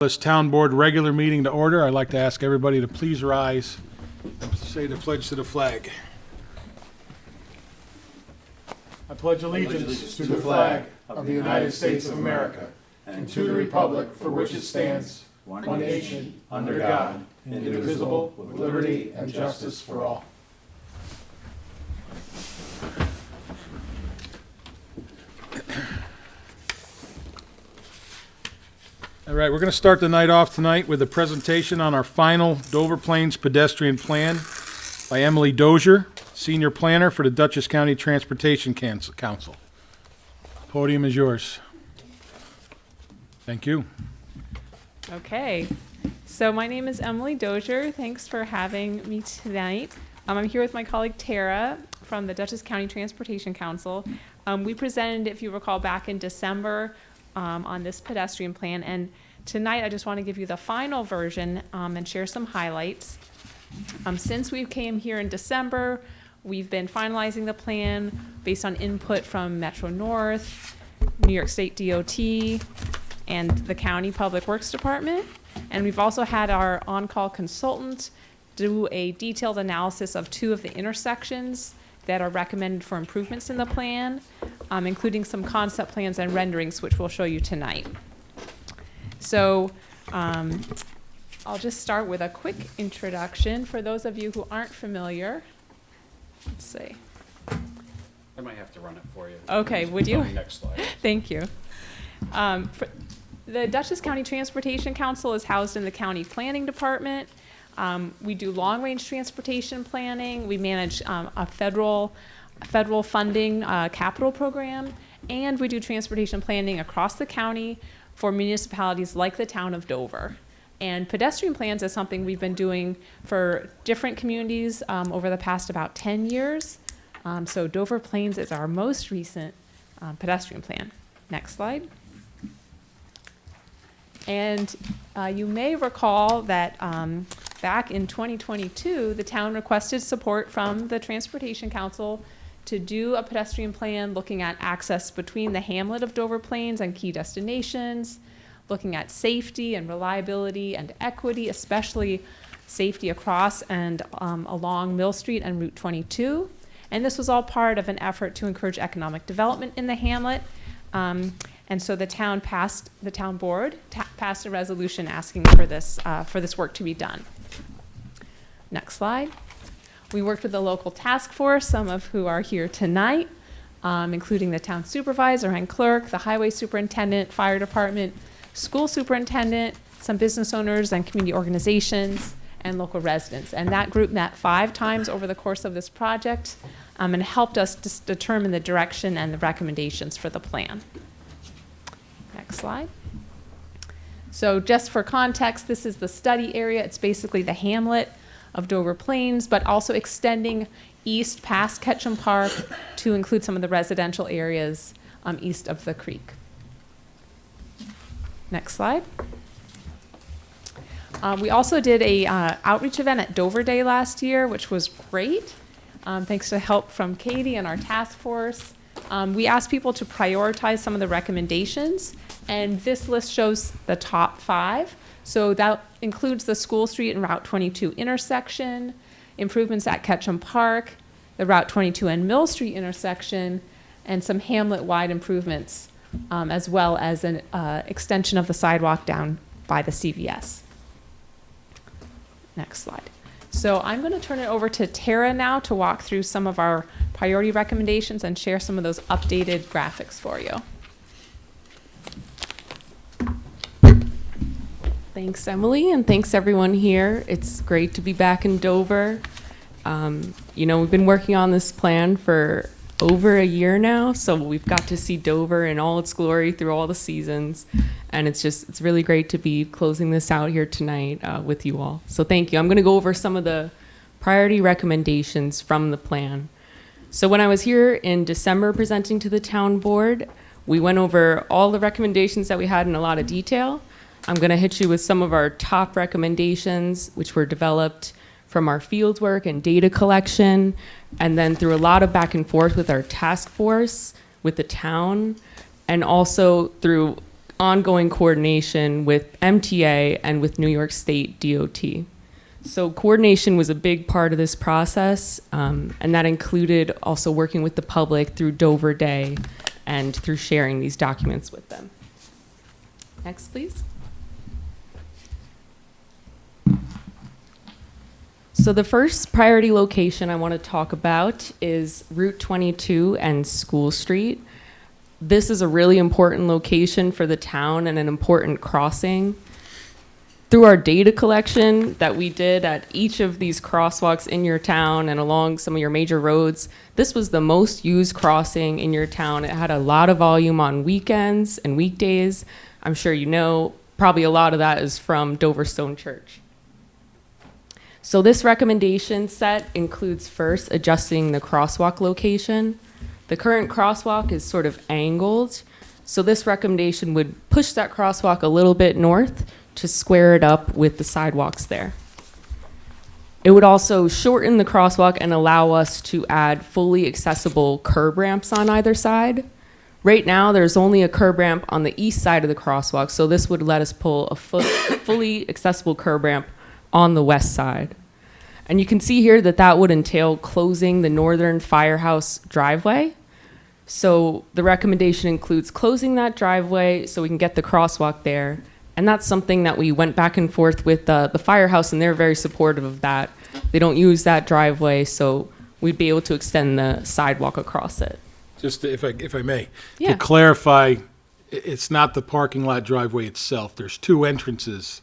This town board regular meeting to order. I'd like to ask everybody to please rise and say the pledge to the flag. I pledge allegiance to the flag of the United States of America and to the republic for which it stands, one nation, under God, indivisible, with liberty and justice for all. All right, we're going to start the night off tonight with a presentation on our final Dover Plains pedestrian plan by Emily Dozier, Senior Planner for the Dutchess County Transportation Council. Podium is yours. Thank you. Okay, so my name is Emily Dozier. Thanks for having me tonight. I'm here with my colleague Tara from the Dutchess County Transportation Council. We presented, if you recall, back in December on this pedestrian plan, and tonight I just want to give you the final version and share some highlights. Since we came here in December, we've been finalizing the plan based on input from Metro North, New York State DOT, and the County Public Works Department. And we've also had our on-call consultant do a detailed analysis of 2 of the intersections that are recommended for improvements in the plan, including some concept plans and renderings, which we'll show you tonight. So I'll just start with a quick introduction for those of you who aren't familiar. Let's see. I might have to run it for you. Okay, would you? Next slide. Thank you. The Dutchess County Transportation Council is housed in the County Planning Department. We do long-range transportation planning. We manage a federal funding capital program, and we do transportation planning across the county for municipalities like the town of Dover. And pedestrian plans is something we've been doing for different communities over the past about 10 years. So Dover Plains is our most recent pedestrian plan. Next slide. And you may recall that back in 2022, the town requested support from the Transportation Council to do a pedestrian plan looking at access between the hamlet of Dover Plains and key destinations, looking at safety and reliability and equity, especially safety across and along Mill Street and Route 22. And this was all part of an effort to encourage economic development in the hamlet. And so the town board passed a resolution asking for this work to be done. Next slide. We worked with the local task force, some of who are here tonight, including the town supervisor and clerk, the highway superintendent, fire department, school superintendent, some business owners and community organizations, and local residents. And that group met 5 times over the course of this project and helped us determine the direction and the recommendations for the plan. Next slide. So just for context, this is the study area. It's basically the hamlet of Dover Plains, but also extending east past Ketchum Park to include some of the residential areas east of the creek. Next slide. We also did a outreach event at Dover Day last year, which was great. Thanks to help from Katie and our task force. We asked people to prioritize some of the recommendations, and this list shows the top 5. So that includes the School Street and Route 22 intersection, improvements at Ketchum Park, the Route 22 and Mill Street intersection, and some hamlet-wide improvements, as well as an extension of the sidewalk down by the CVS. Next slide. So I'm going to turn it over to Tara now to walk through some of our priority recommendations and share some of those updated graphics for you. Thanks, Emily, and thanks everyone here. It's great to be back in Dover. We've been working on this plan for over a year now, so we've got to see Dover in all its glory through all the seasons, and it's really great to be closing this out here tonight with you all. So thank you. I'm going to go over some of the priority recommendations from the plan. So when I was here in December presenting to the town board, we went over all the recommendations that we had in a lot of detail. I'm going to hit you with some of our top recommendations, which were developed from our field work and data collection, and then through a lot of back and forth with our task force, with the town, and also through ongoing coordination with MTA and with New York State DOT. So coordination was a big part of this process, and that included also working with the public through Dover Day and through sharing these documents with them. Next, please. So the first priority location I want to talk about is Route 22 and School Street. This is a really important location for the town and an important crossing. Through our data collection that we did at each of these crosswalks in your town and along some of your major roads, this was the most used crossing in your town. It had a lot of volume on weekends and weekdays. I'm sure you know, probably a lot of that is from Dover Stone Church. So this recommendation set includes first adjusting the crosswalk location. The current crosswalk is sort of angled, so this recommendation would push that crosswalk a little bit north to square it up with the sidewalks there. It would also shorten the crosswalk and allow us to add fully accessible curb ramps on either side. Right now, there's only a curb ramp on the east side of the crosswalk, so this would let us pull a fully accessible curb ramp on the west side. And you can see here that that would entail closing the northern firehouse driveway. So the recommendation includes closing that driveway so we can get the crosswalk there. And that's something that we went back and forth with the firehouse, and they're very supportive of that. They don't use that driveway, so we'd be able to extend the sidewalk across it. Just if I may, Yeah. to clarify, it's not the parking lot driveway itself. There's two entrances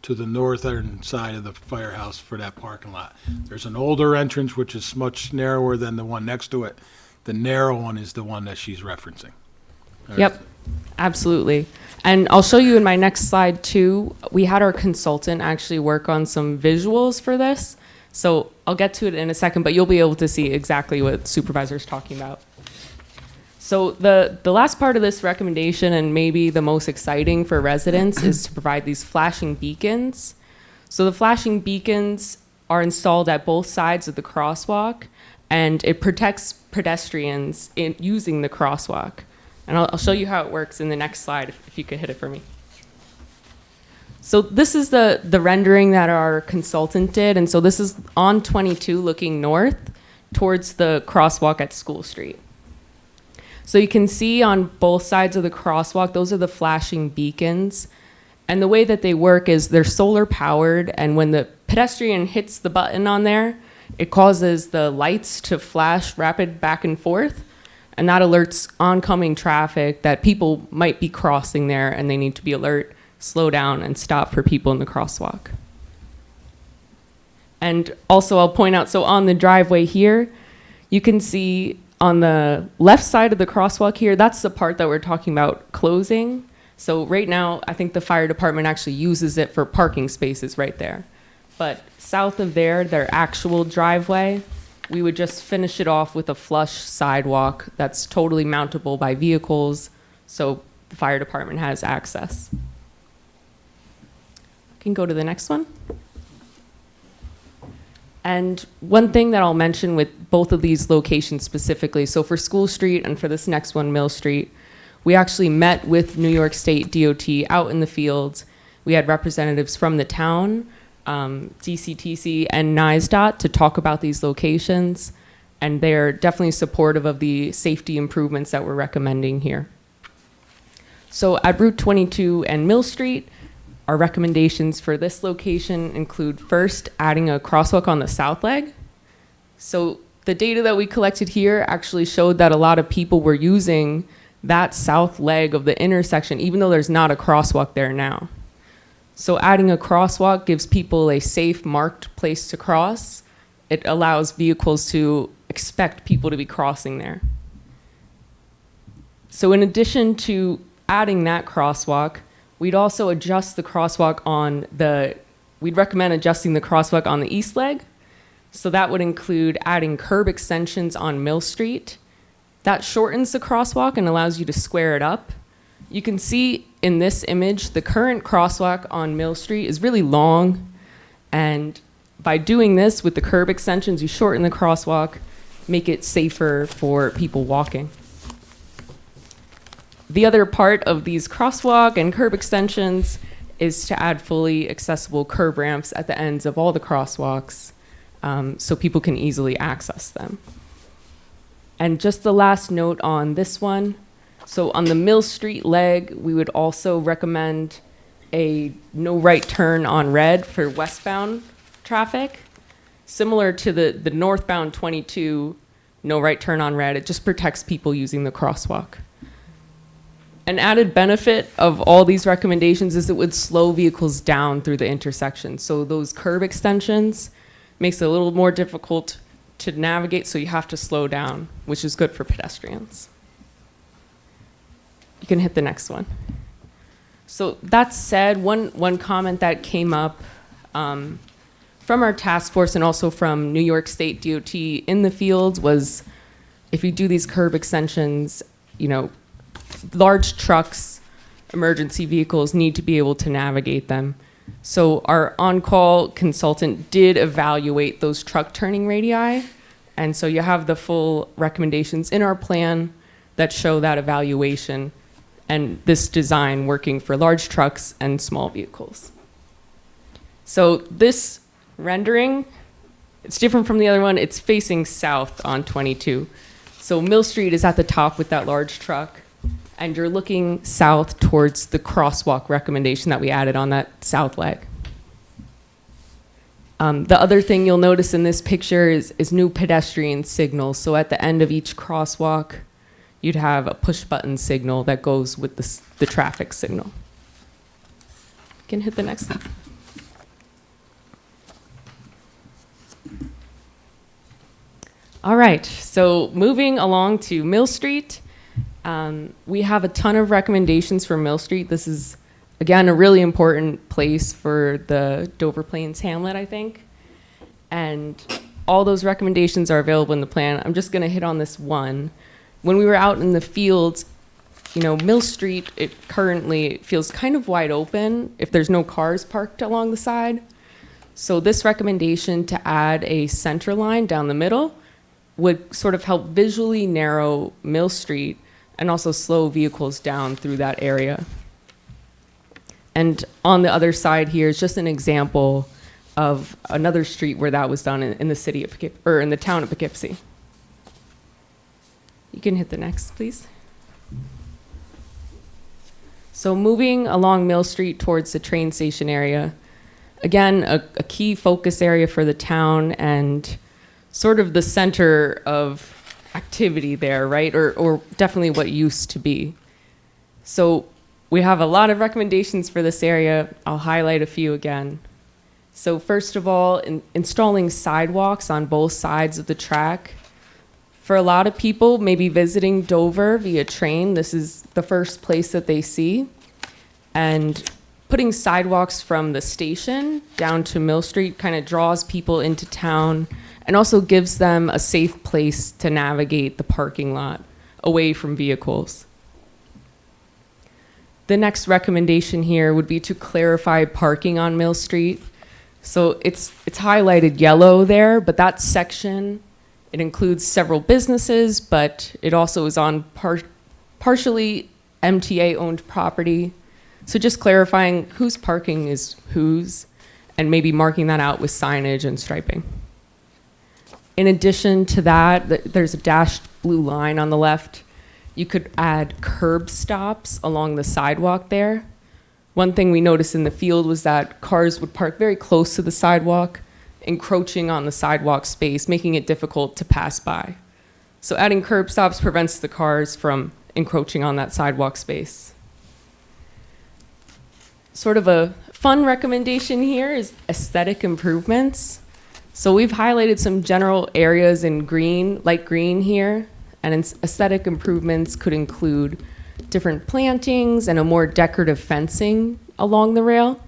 to the northern side of the firehouse for that parking lot. There's an older entrance, which is much narrower than the one next to it. The narrow one is the one that she's referencing. Yep, absolutely. And I'll show you in my next slide too. We had our consultant actually work on some visuals for this. So I'll get to it in a second, but you'll be able to see exactly what Supervisor's talking about. So the last part of this recommendation, and maybe the most exciting for residents, is to provide these flashing beacons. So the flashing beacons are installed at both sides of the crosswalk, and it protects pedestrians in using the crosswalk. And I'll show you how it works in the next slide, if you could hit it for me. So this is the rendering that our consultant did, and so this is on 22 looking north towards the crosswalk at School Street. So you can see on both sides of the crosswalk, those are the flashing beacons. And the way that they work is they're solar powered, and when the pedestrian hits the button on there, it causes the lights to flash rapid back and forth, and that alerts oncoming traffic that people might be crossing there and they need to be alert, slow down, and stop for people in the crosswalk. And also I'll point out, so on the driveway here, you can see on the left side of the crosswalk here, that's the part that we're talking about closing. So right now, I think the fire department actually uses it for parking spaces right there. But south of there, their actual driveway, we would just finish it off with a flush sidewalk that's totally mountable by vehicles, so the fire department has access. I can go to the next one. And one thing that I'll mention with both of these locations specifically, so for School Street and for this next one, Mill Street, we actually met with New York State DOT out in the field. We had representatives from the town, DCTC, and NISDOT to talk about these locations, and they're definitely supportive of the safety improvements that we're recommending here. So at Route 22 and Mill Street, our recommendations for this location include first adding a crosswalk on the south leg. So the data that we collected here actually showed that a lot of people were using that south leg of the intersection, even though there's not a crosswalk there now. So adding a crosswalk gives people a safe, marked place to cross. It allows vehicles to expect people to be crossing there. So in addition to adding that crosswalk, we'd also adjust the crosswalk we'd recommend adjusting the crosswalk on the east leg. So that would include adding curb extensions on Mill Street. That shortens the crosswalk and allows you to square it up. You can see in this image, the current crosswalk on Mill Street is really long. And by doing this with the curb extensions, you shorten the crosswalk, make it safer for people walking. The other part of these crosswalk and curb extensions is to add fully accessible curb ramps at the ends of all the crosswalks, so people can easily access them. And just the last note on this one, so on the Mill Street leg, we would also recommend a no right turn on red for westbound traffic. Similar to the northbound 22, no right turn on red, it just protects people using the crosswalk. An added benefit of all these recommendations is it would slow vehicles down through the intersection. So those curb extensions makes it a little more difficult to navigate, so you have to slow down, which is good for pedestrians. You can hit the next one. So that said, one comment that came up from our task force and also from New York State DOT in the fields was, if you do these curb extensions, you know, large trucks, emergency vehicles need to be able to navigate them. So our on-call consultant did evaluate those truck turning radii, and so you have the full recommendations in our plan that show that evaluation and this design working for large trucks and small vehicles. So this rendering, it's different from the other one. It's facing south on 22. So Mill Street is at the top with that large truck, and you're looking south towards the crosswalk recommendation that we added on that south leg. The other thing you'll notice in this picture is new pedestrian signals. So at the end of each crosswalk, you'd have a push button signal that goes with the traffic signal. You can hit the next one. All right, so moving along to Mill Street. We have a ton of recommendations for Mill Street. This is, again, a really important place for the Dover Plains Hamlet, I think. And all those recommendations are available in the plan. I'm just gonna hit on this one. When we were out in the fields, you know, Mill Street, it currently feels kind of wide open if there's no cars parked along the side. So this recommendation to add a center line down the middle would sort of help visually narrow Mill Street and also slow vehicles down through that area. And on the other side here is just an example of another street where that was done in the city of Poughkeepsie, or in the town of Poughkeepsie. You can hit the next, please. So moving along Mill Street towards the train station area, again, a key focus area for the town and sort of the center of activity there, right? Or definitely what used to be. So we have a lot of recommendations for this area. I'll highlight a few again. So first of all, installing sidewalks on both sides of the track. For a lot of people, maybe visiting Dover via train, this is the first place that they see. And putting sidewalks from the station down to Mill Street kind of draws people into town and also gives them a safe place to navigate the parking lot away from vehicles. The next recommendation here would be to clarify parking on Mill Street. So it's highlighted yellow there, but that section, it includes several businesses, but it also is on partially MTA-owned property. So just clarifying whose parking is whose, and maybe marking that out with signage and striping. In addition to that, there's a dashed blue line on the left. You could add curb stops along the sidewalk there. One thing we noticed in the field was that cars would park very close to the sidewalk, encroaching on the sidewalk space, making it difficult to pass by. So adding curb stops prevents the cars from encroaching on that sidewalk space. Sort of a fun recommendation here is aesthetic improvements. So we've highlighted some general areas in green, light green here, and aesthetic improvements could include different plantings and a more decorative fencing along the rail.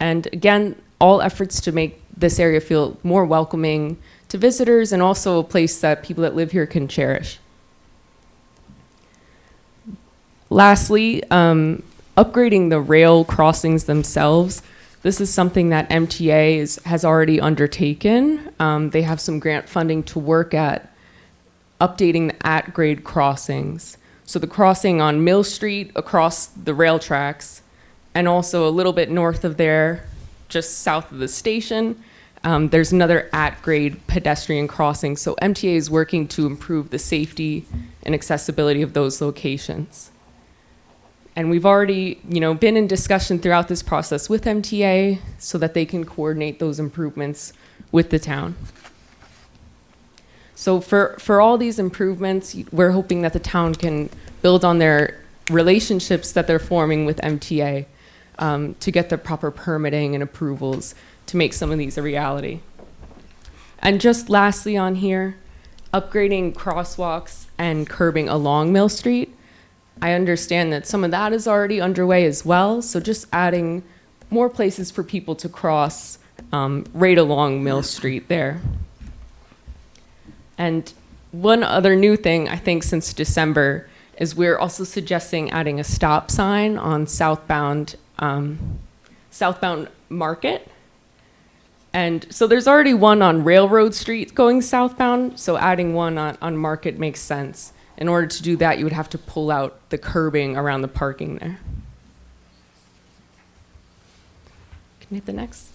And again, all efforts to make this area feel more welcoming to visitors and also a place that people that live here can cherish. Lastly, upgrading the rail crossings themselves. This is something that MTA has already undertaken. They have some grant funding to work at updating the at-grade crossings. So the crossing on Mill Street across the rail tracks, and also a little bit north of there, just south of the station, there's another at-grade pedestrian crossing. So MTA is working to improve the safety and accessibility of those locations. And we've already, been in discussion throughout this process with MTA so that they can coordinate those improvements with the town. So for all these improvements, we're hoping that the town can build on their relationships that they're forming with MTA to get the proper permitting and approvals to make some of these a reality. And just lastly on here, upgrading crosswalks and curbing along Mill Street. I understand that some of that is already underway as well, so just adding more places for people to cross right along Mill Street there. And one other new thing, I think, since December, is we're also suggesting adding a stop sign on southbound Market. And so there's already one on Railroad Street going southbound, so adding one on Market makes sense. In order to do that, you would have to pull out the curbing around the parking there. Can you hit the next?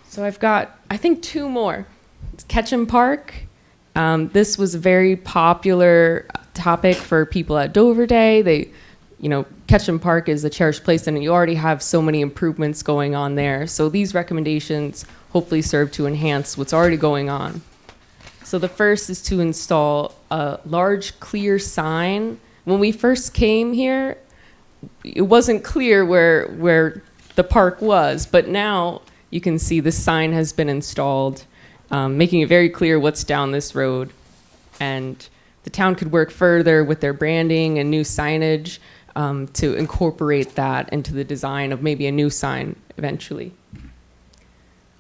So I've got, I think, two more. It's Ketchum Park. This was a very popular topic for people at Dover Day. Ketchum Park is a cherished place, and you already have so many improvements going on there. So these recommendations hopefully serve to enhance what's already going on. So the first is to install a large clear sign. When we first came here, it wasn't clear where the park was, but now you can see the sign has been installed, making it very clear what's down this road. And the town could work further with their branding and new signage to incorporate that into the design of maybe a new sign eventually.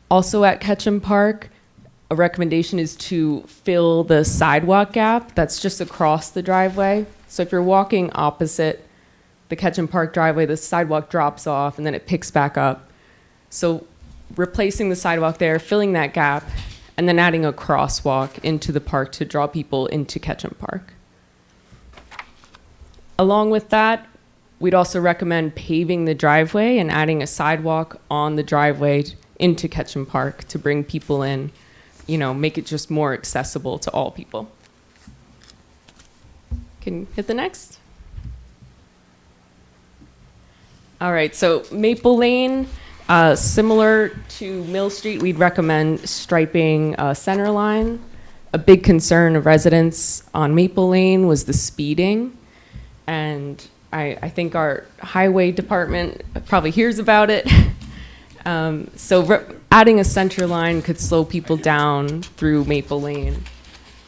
Also at Ketchum Park, a recommendation is to fill the sidewalk gap that's just across the driveway. So if you're walking opposite the Ketchum Park driveway, the sidewalk drops off and then it picks back up. So replacing the sidewalk there, filling that gap, and then adding a crosswalk into the park to draw people into Ketchum Park. Along with that, we'd also recommend paving the driveway and adding a sidewalk on the driveway into Ketchum Park to bring people in, make it just more accessible to all people. Can you hit the next? All right, so Maple Lane, similar to Mill Street, we'd recommend striping center line. A big concern of residents on Maple Lane was the speeding. And I think our highway department probably hears about it. Adding a center line could slow people down through Maple Lane.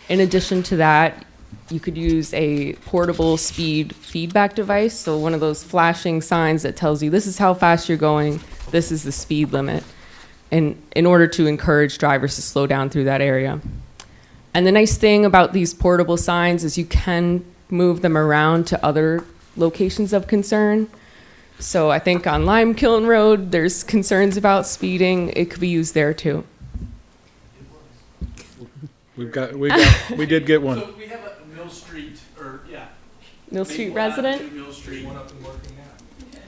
In addition to that, you could use a portable speed feedback device. So one of those flashing signs that tells you this is how fast you're going, this is the speed limit, and in order to encourage drivers to slow down through that area. And the nice thing about these portable signs is you can move them around to other locations of concern. So I think on Lime Kiln Road, there's concerns about speeding. It could be used there too. We did get one. So we have a Mill Street, Mill Street Maple Ave resident? to Mill Street. One up and working now.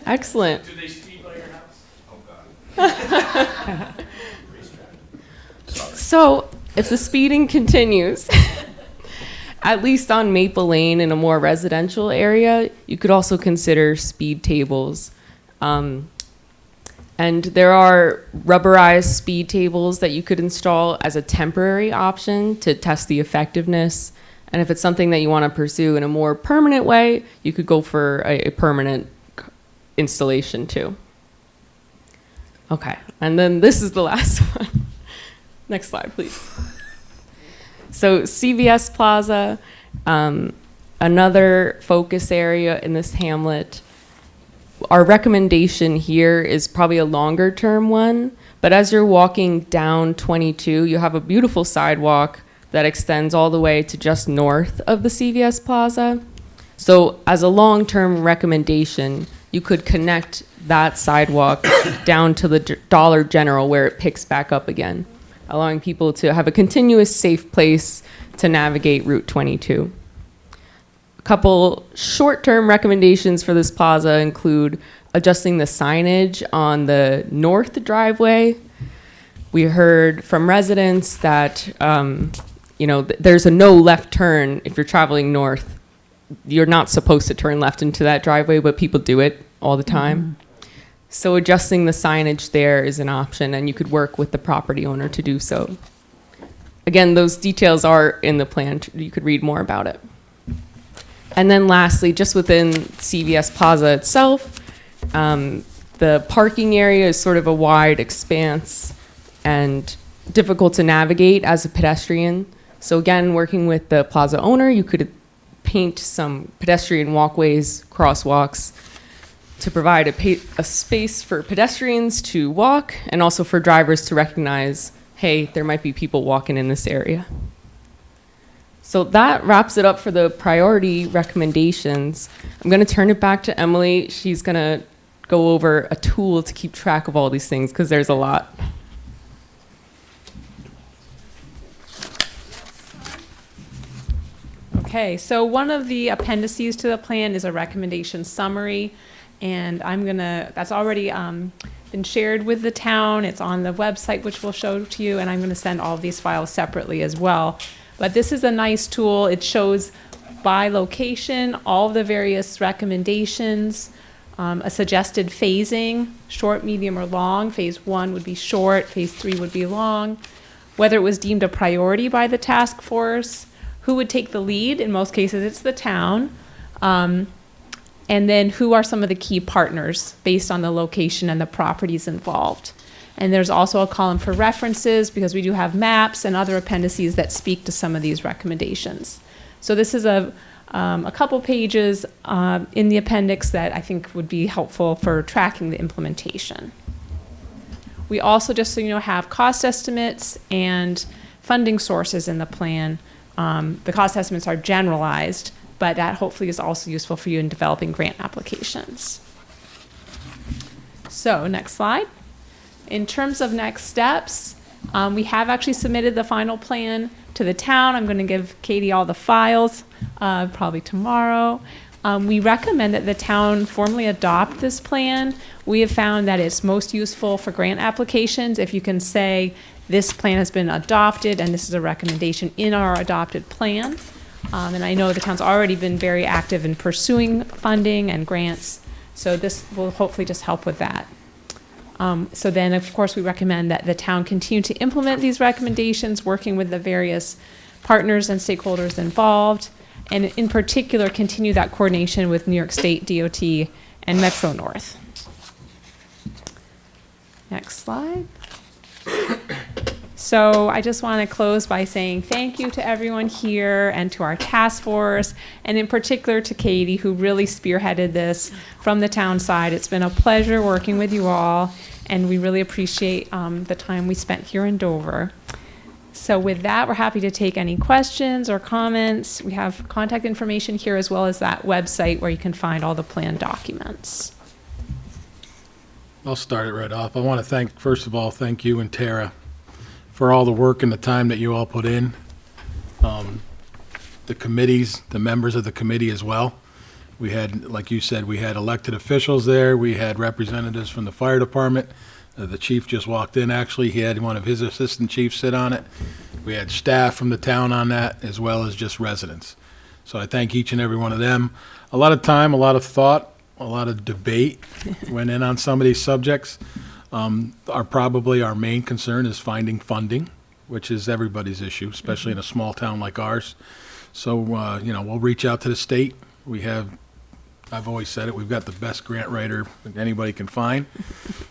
Excellent. Do they speed by your house? Oh, God. So if the speeding continues, at least on Maple Lane in a more residential area, you could also consider speed tables. And there are rubberized speed tables that you could install as a temporary option to test the effectiveness. And if it's something that you want to pursue in a more permanent way, you could go for a permanent installation too. Okay, and then this is the last one. Next slide, please. So CVS Plaza, another focus area in this hamlet. Our recommendation here is probably a longer term one, but as you're walking down 22, you have a beautiful sidewalk that extends all the way to just north of the CVS Plaza. So as a long-term recommendation, you could connect that sidewalk down to the Dollar General where it picks back up again. allowing people to have a continuous safe place to navigate Route 22. A couple short-term recommendations for this plaza include adjusting the signage on the north driveway. We heard from residents that, there's a no left turn if you're traveling north. You're not supposed to turn left into that driveway, but people do it all the time. So adjusting the signage there is an option, and you could work with the property owner to do so. Again, those details are in the plan. You could read more about it. And then lastly, just within CVS Plaza itself, the parking area is sort of a wide expanse and difficult to navigate as a pedestrian. So again, working with the plaza owner, you could paint some pedestrian walkways, crosswalks, to provide a space for pedestrians to walk and also for drivers to recognize, hey, there might be people walking in this area. So that wraps it up for the priority recommendations. I'm going to turn it back to Emily. She's going to go over a tool to keep track of all these things because there's a lot. Okay, so one of the appendices to the plan is a recommendation summary, and that's already been shared with the town. It's on the website, which we'll show to you, and I'm going to send all of these files separately as well. But this is a nice tool. It shows by location all of the various recommendations, a suggested phasing, short, medium, or long. Phase 1 would be short, phase 3 would be long, whether it was deemed a priority by the task force, who would take the lead. In most cases, it's the town. And then who are some of the key partners based on the location and the properties involved. And there's also a column for references because we do have maps and other appendices that speak to some of these recommendations. So this is a couple pages in the appendix that I think would be helpful for tracking the implementation. We also, just so you know, have cost estimates and funding sources in the plan. The cost estimates are generalized, but that hopefully is also useful for you in developing grant applications. So next slide. In terms of next steps, we have actually submitted the final plan to the town. I'm going to give Katie all the files probably tomorrow. We recommend that the town formally adopt this plan. We have found that it's most useful for grant applications if you can say this plan has been adopted and this is a recommendation in our adopted plan. And I know the town's already been very active in pursuing funding and grants, so this will hopefully just help with that. So then, of course, we recommend that the town continue to implement these recommendations, working with the various partners and stakeholders involved, and in particular, continue that coordination with New York State DOT and Metro North. Next slide. So I just want to close by saying thank you to everyone here and to our task force, and in particular to Katie, who really spearheaded this from the town side. It's been a pleasure working with you all, and we really appreciate the time we spent here in Dover. So with that, we're happy to take any questions or comments. We have contact information here as well as that website where you can find all the plan documents. I'll start it right off. I want to first of all, thank you and Tara for all the work and the time that you all put in. The committees, the members of the committee as well. We had, like you said, we had elected officials there. We had representatives from the fire department. The chief just walked in, actually. He had one of his assistant chiefs sit on it. We had staff from the town on that, as well as just residents. So I thank each and every one of them. A lot of time, a lot of thought, a lot of debate went in on some of these subjects. Our main concern is finding funding, which is everybody's issue, especially in a small town like ours. So, we'll reach out to the state. I've always said it, we've got the best grant writer anybody can find.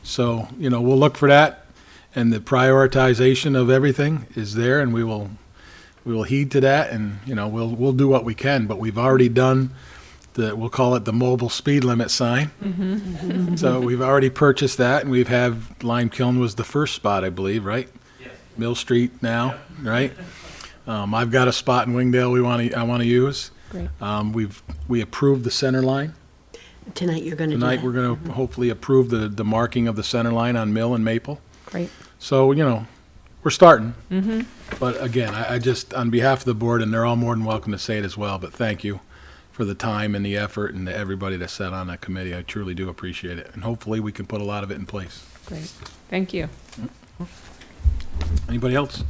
So, we'll look for that, and the prioritization of everything is there, and we will heed to that, and, we'll do what we can, but we've already done we'll call it the mobile speed limit sign. Mm-hmm. So we've already purchased that, and we've have Lime Kiln was the first spot, I believe, right? Yes. Mill Street now, right? I've got a spot in Wingdale I want to use. Great. We approved the center line. Tonight you're going to do that. Tonight we're going to hopefully approve the marking of the center line on Mill and Maple. Great. So, we're we're starting. But again, I just, on behalf of the board, and they're all more than welcome to say it as well, but thank you for the time and the effort and to everybody that sat on that committee. I truly do appreciate it. And hopefully we can put a lot of it in place. Great. Thank you. Anybody else?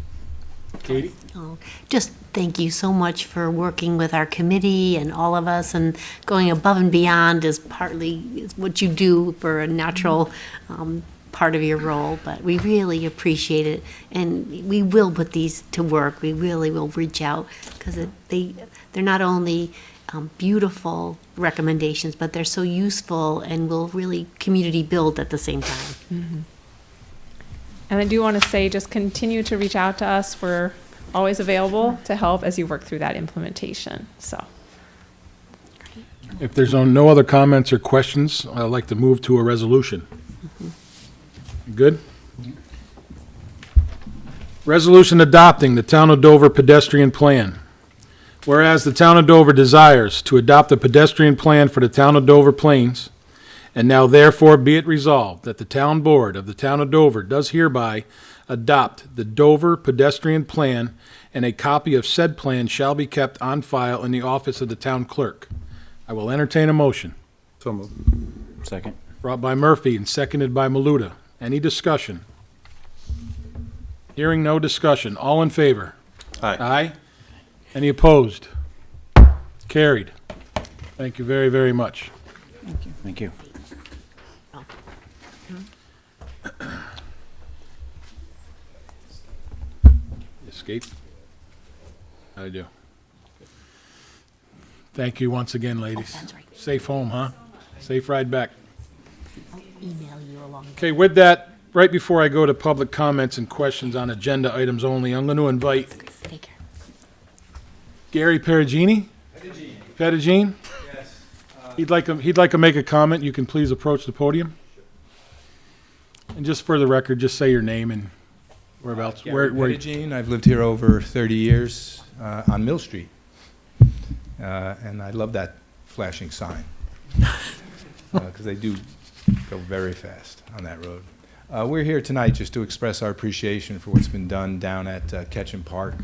Katie? Oh, just thank you so much for working with our committee and all of us and going above and beyond is partly is what you do for a natural part of your role, but we really appreciate it. And we will put these to work. We really will reach out because they're not only beautiful recommendations, but they're so useful and will really community build at the same time. And I do want to say, just continue to reach out to us. We're always available to help as you work through that implementation. So, If there's no other comments or questions, I'd like to move to a resolution. Good? Resolution adopting the Town of Dover pedestrian plan. Whereas the Town of Dover desires to adopt a pedestrian plan for the Town of Dover Plains, and now therefore be it resolved that the Town Board of the Town of Dover does hereby adopt the Dover pedestrian plan, and a copy of said plan shall be kept on file in the office of the town clerk. I will entertain a motion. So moved. Second. Brought by Murphy and seconded by Maluta. Any discussion? Hearing no discussion. All in favor? Aye. Aye? Any opposed? Carried. Thank you very, very much. Thank you. Escape? I do. Thank you once again, ladies. That's right. Safe home, huh? Safe ride back. I'll email you along. Okay, with that, right before I go to public comments and questions on agenda items only, I'm going to invite Take care. Gary Perugini. Perugine? Yes. He'd like to make a comment. You can please approach the podium. And just for the record, just say your name and whereabouts. Gary Pettigene. I've lived here over 30 years on Mill Street. And I love that flashing sign because they do go very fast on that road. We're here tonight just to express our appreciation for what's been done down at Ketchum Park.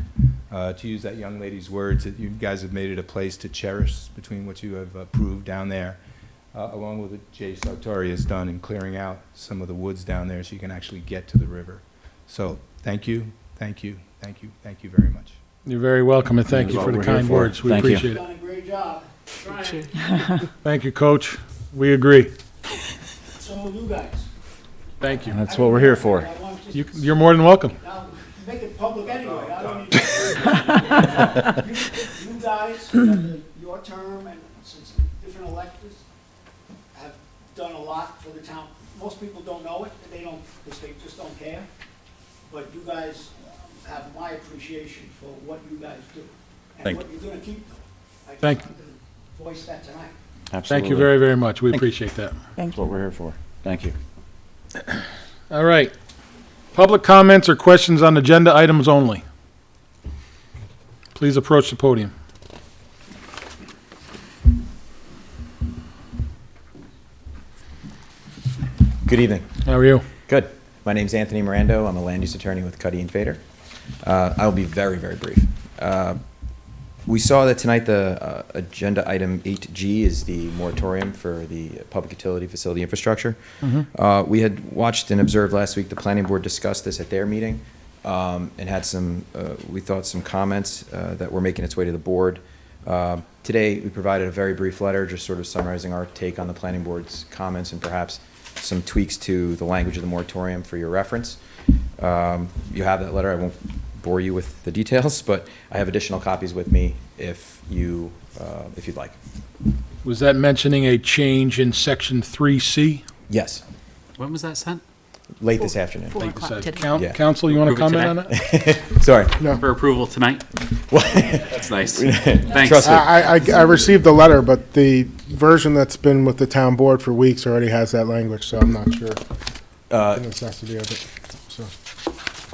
To use that young lady's words, that you guys have made it a place to cherish between what you have approved down there, along with what Jay Sartori has done in clearing out some of the woods down there so you can actually get to the river. So thank you, thank you, thank you, thank you very much. You're very welcome, and thank you for the kind words. We Thank you. appreciate it. Done a great job. Trying. Thank you, Coach. We agree. So will you guys. Thank you. That's what we're here for. I want just You're more than welcome. Now, make it public anyway. I don't need you guys, your term, and since different electeds have done a lot for the town. Most people don't know it, and they don't, because they just don't care. But you guys have my appreciation for what you guys do, and Thank what you're gonna keep doing. I just Thank- wanted to voice that tonight. Absolutely. Thank you very, very much. We appreciate that. That's what we're here for. Thank you. All right. Public comments or questions on agenda items only. Please approach the podium. Good evening. How are you? Good. My name's Anthony Mirando. I'm a land use attorney with Cuddy and Fader. I will be very, very brief. We saw that tonight the agenda item 8G is the moratorium for the public utility facility infrastructure. We had watched and observed last week the planning board discuss this at their meeting and had some, we thought, some comments that were making its way to the board. Today, we provided a very brief letter just sort of summarizing our take on the planning board's comments and perhaps some tweaks to the language of the moratorium for your reference. You have that letter. I won't bore you with the details, but I have additional copies with me if you'd like. Was that mentioning a change in section 3C? Yes, When was that sent? late this afternoon. 4 Like you o'clock said. today. Yeah. Council, you want to Approve it comment on that? Sorry. For approval tonight? That's nice. Thanks. Trust me. I received the letter, but the version that's been with the town board for weeks already has that language, so I'm not sure the necessity of it. So,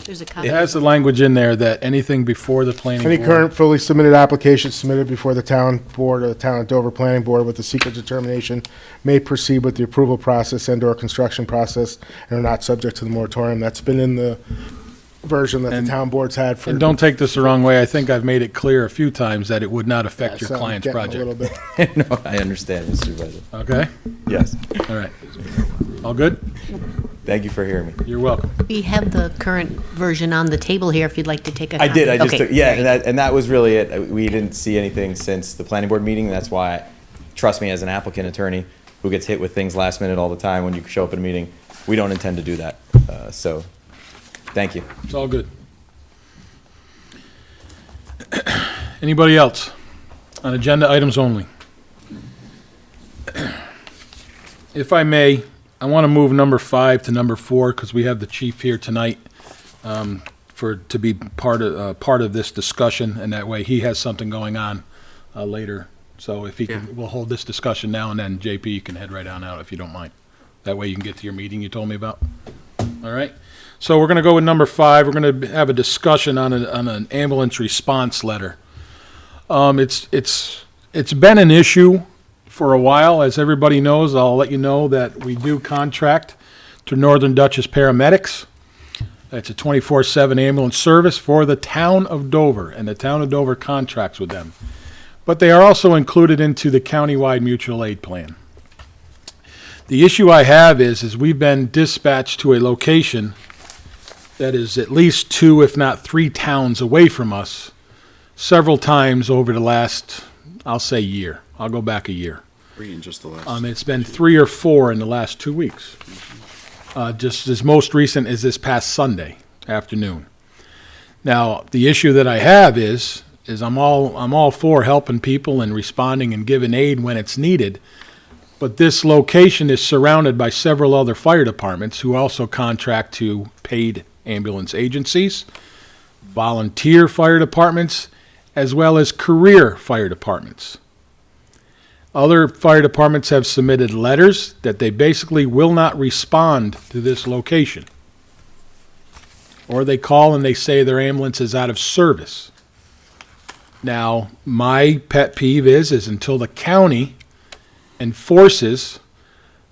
There's a It copy. has the language in there that anything before the planning any board. current fully submitted applications submitted before the town board or the town of Dover Planning Board with the secret determination may proceed with the approval process and/or construction process and are not subject to the moratorium. That's been in the version that the town board's had for. And don't take this the wrong way, I think I've made it clear a few times that it would not affect your So I'm client's getting a project. little bit- No, I understand, Mr. Supervisor. Okay? Yes. All right. All good? Thank you for hearing me. You're welcome. We have the current version on the table here if you'd like to take a I copy. did. I just Okay, took, yeah, great. and that was really it. We didn't see anything since the planning board meeting. That's why, trust me, as an applicant attorney who gets hit with things last minute all the time when you show up at a meeting, we don't intend to do that. So, thank you. It's all good. Anybody else on agenda items only? If I may, I want to move number 5 to number 4 because we have the chief here tonight to be part of this discussion, and that way he has something going on later. So if he can, we'll hold this discussion now, and then JP, you can head right on out if you don't mind. That way you can get to your meeting you told me about. All right? So we're going to go with number 5. We're going to have a discussion on an ambulance response letter. It's been an issue for a while. As everybody knows, I'll let you know that we do contract to Northern Dutchess Paramedics. It's a 24/7 ambulance service for the town of Dover, and the town of Dover contracts with them. But they are also included into the countywide mutual aid plan. The issue I have is we've been dispatched to a location that is at least 2, if not 3 towns away from us several times over the last, I'll say year. I'll go back a year. In just the last. It's been 3 or 4 in the last 2 weeks. Just as most recent as this past Sunday afternoon. Now, the issue that I have is I'm all for helping people and responding and giving aid when it's needed. But this location is surrounded by several other fire departments who also contract to paid ambulance agencies, volunteer fire departments, as well as career fire departments. Other fire departments have submitted letters that they basically will not respond to this location. Or they call and they say their ambulance is out of service. Now, my pet peeve is until the county enforces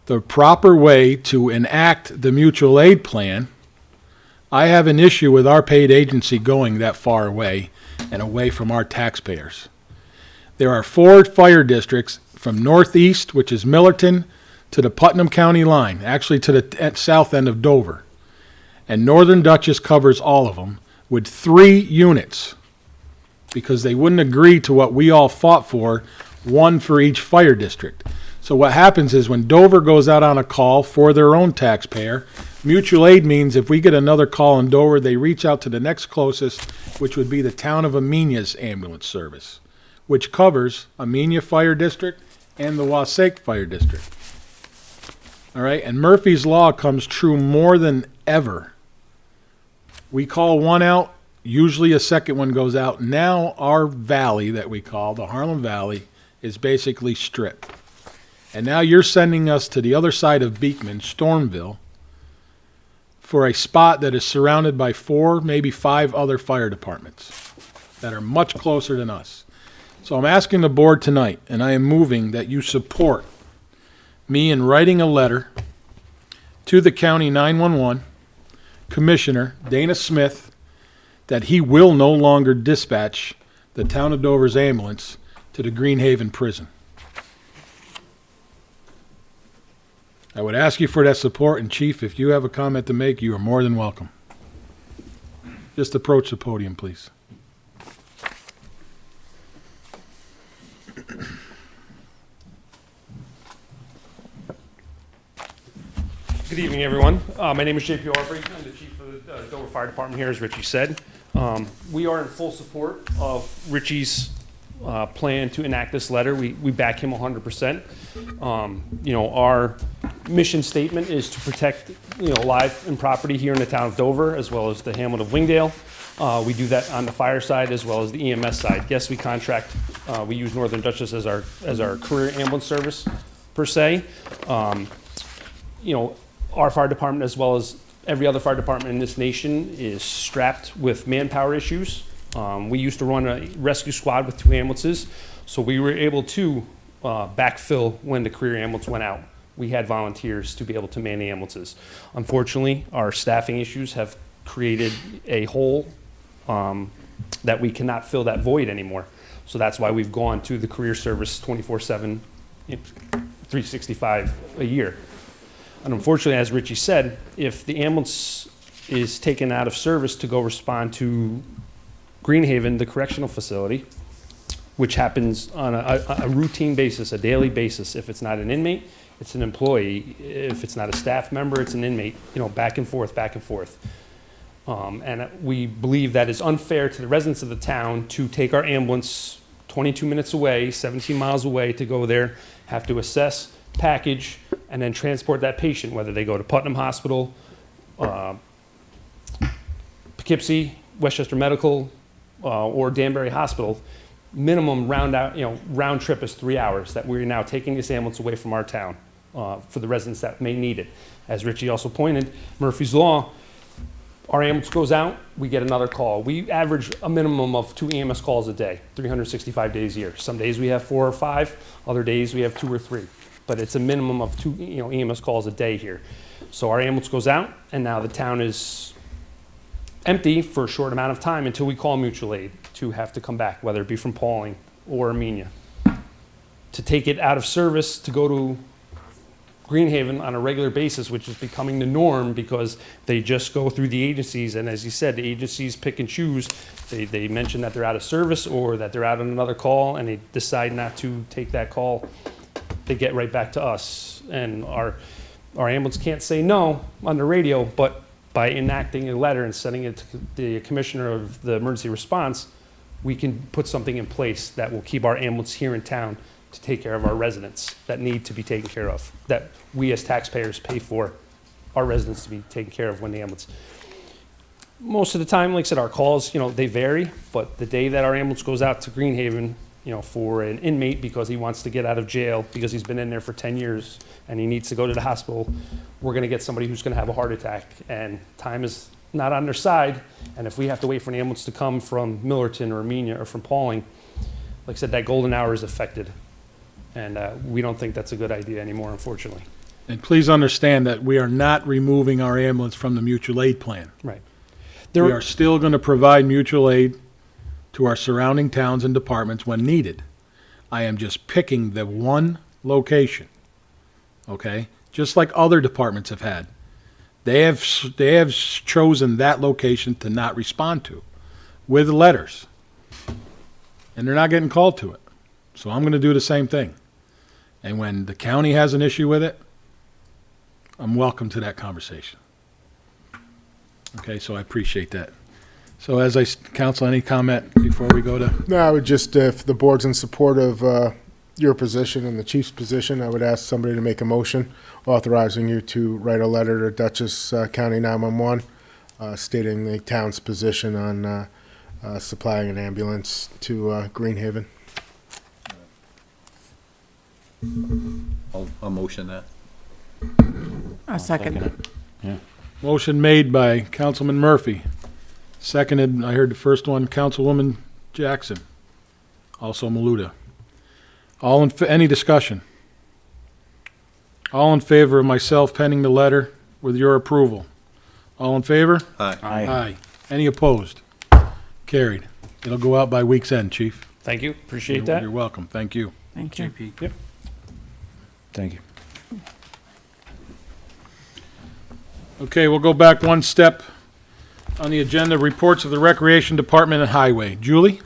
the proper way to enact the mutual aid plan, I have an issue with our paid agency going that far away and away from our taxpayers. There are 4 fire districts from northeast, which is Millerton, to the Putnam County line, actually to the south end of Dover. And Northern Dutchess covers all of them with 3 units because they wouldn't agree to what we all fought for, 1 for each fire district. So what happens is when Dover goes out on a call for their own taxpayer, mutual aid means if we get another call in Dover, they reach out to the next closest, which would be the town of Amena's ambulance service, which covers Amenia Fire District and the Wasake Fire District. All right, and Murphy's Law comes true more than ever. We call one out, usually a second one goes out. Now our valley that we call, the Harlem Valley, is basically stripped. And now you're sending us to the other side of Beekman, Stormville, for a spot that is surrounded by 4, maybe 5 other fire departments that are much closer than us. So I'm asking the board tonight, and I am moving that you support me in writing a letter to the county 911 commissioner, Dana Smith, that he will no longer dispatch the town of Dover's ambulance to the Greenhaven prison. I would ask you for that support, and Chief, if you have a comment to make, you are more than welcome. Just approach the podium, please. Good evening, everyone. My name is JP Aubrey. I'm the chief of the Dover Fire Department here, as Richie said. We are in full support of Richie's plan to enact this letter. We back him 100%. Our mission statement is to protect, life and property here in the town of Dover, as well as the hamlet of Wingdale. We do that on the fire side as well as the EMS side. Yes, we contract. We use Northern Dutchess as our career ambulance service, per se. Our fire department, as well as every other fire department in this nation, is strapped with manpower issues. We used to run a rescue squad with 2 ambulances, so we were able to backfill when the career ambulance went out. We had volunteers to be able to man the ambulances. Unfortunately, our staffing issues have created a hole that we cannot fill that void anymore. So that's why we've gone to the career service 24/7, 365 a year. And unfortunately, as Richie said, if the ambulance is taken out of service to go respond to Greenhaven, the correctional facility, which happens on a routine basis, a daily basis. If it's not an inmate, it's an employee. If it's not a staff member, it's an inmate, back and forth, back and forth. And we believe that is unfair to the residents of the town to take our ambulance 22 minutes away, 17 miles away, to go there, have to assess, package, and then transport that patient, whether they go to Putnam Hospital, Poughkeepsie, Westchester Medical, or Danbury Hospital. Minimum round trip is 3 hours that we're now taking this ambulance away from our town for the residents that may need it. As Richie also pointed, Murphy's Law, our ambulance goes out, we get another call. We average a minimum of 2 EMS calls a day, 365 days a year. Some days we have 4 or 5, other days we have 2 or 3. But it's a minimum of 2 EMS calls a day here. So our ambulance goes out, and now the town is empty for a short amount of time until we call mutual aid to have to come back, whether it be from Pauling or Armenia. To take it out of service to go to Greenhaven on a regular basis, which is becoming the norm because they just go through the agencies, and as you said, the agencies pick and choose. They mention that they're out of service or that they're out on another call, and they decide not to take that call. They get right back to us, and our ambulance can't say no on the radio, but by enacting a letter and sending it to the commissioner of the emergency response, we can put something in place that will keep our ambulance here in town to take care of our residents that need to be taken care of, that we as taxpayers pay for our residents to be taken care of when the ambulance. Most of the time, like I said, our calls, they vary, but the day that our ambulance goes out to Greenhaven, for an inmate because he wants to get out of jail because he's been in there for 10 years and he needs to go to the hospital, we're going to get somebody who's going to have a heart attack, and time is not on their side. And if we have to wait for an ambulance to come from Millerton or Armenia or from Pauling, like I said, that golden hour is affected. And we don't think that's a good idea anymore, unfortunately. And please understand that we are not removing our ambulance from the mutual aid plan. Right. We are still going to provide mutual aid to our surrounding towns and departments when needed. I am just picking the one location, okay? Just like other departments have had. They have chosen that location to not respond to with letters. And they're not getting called to it. So I'm going to do the same thing. And when the county has an issue with it, I'm welcome to that conversation. Okay, so I appreciate that. So counsel, any comment before we go to? No, I would just, if the board's in support of your position and the chief's position, I would ask somebody to make a motion authorizing you to write a letter to Dutchess County 911 stating the town's position on supplying an ambulance to Greenhaven. I'll motion that. A second. Motion made by Councilman Murphy. Seconded, I heard the first one, Councilwoman Jackson. Also Maluda. Any discussion? All in favor of myself penning the letter with your approval? All in favor? Aye. Aye. Any opposed? Carried. It'll go out by week's end, Chief. Thank you. Appreciate that. You're welcome. Thank you. Thank you. Yep. Thank you. Okay, we'll go back one step on the agenda. Reports of the Recreation Department and Highway. Julie?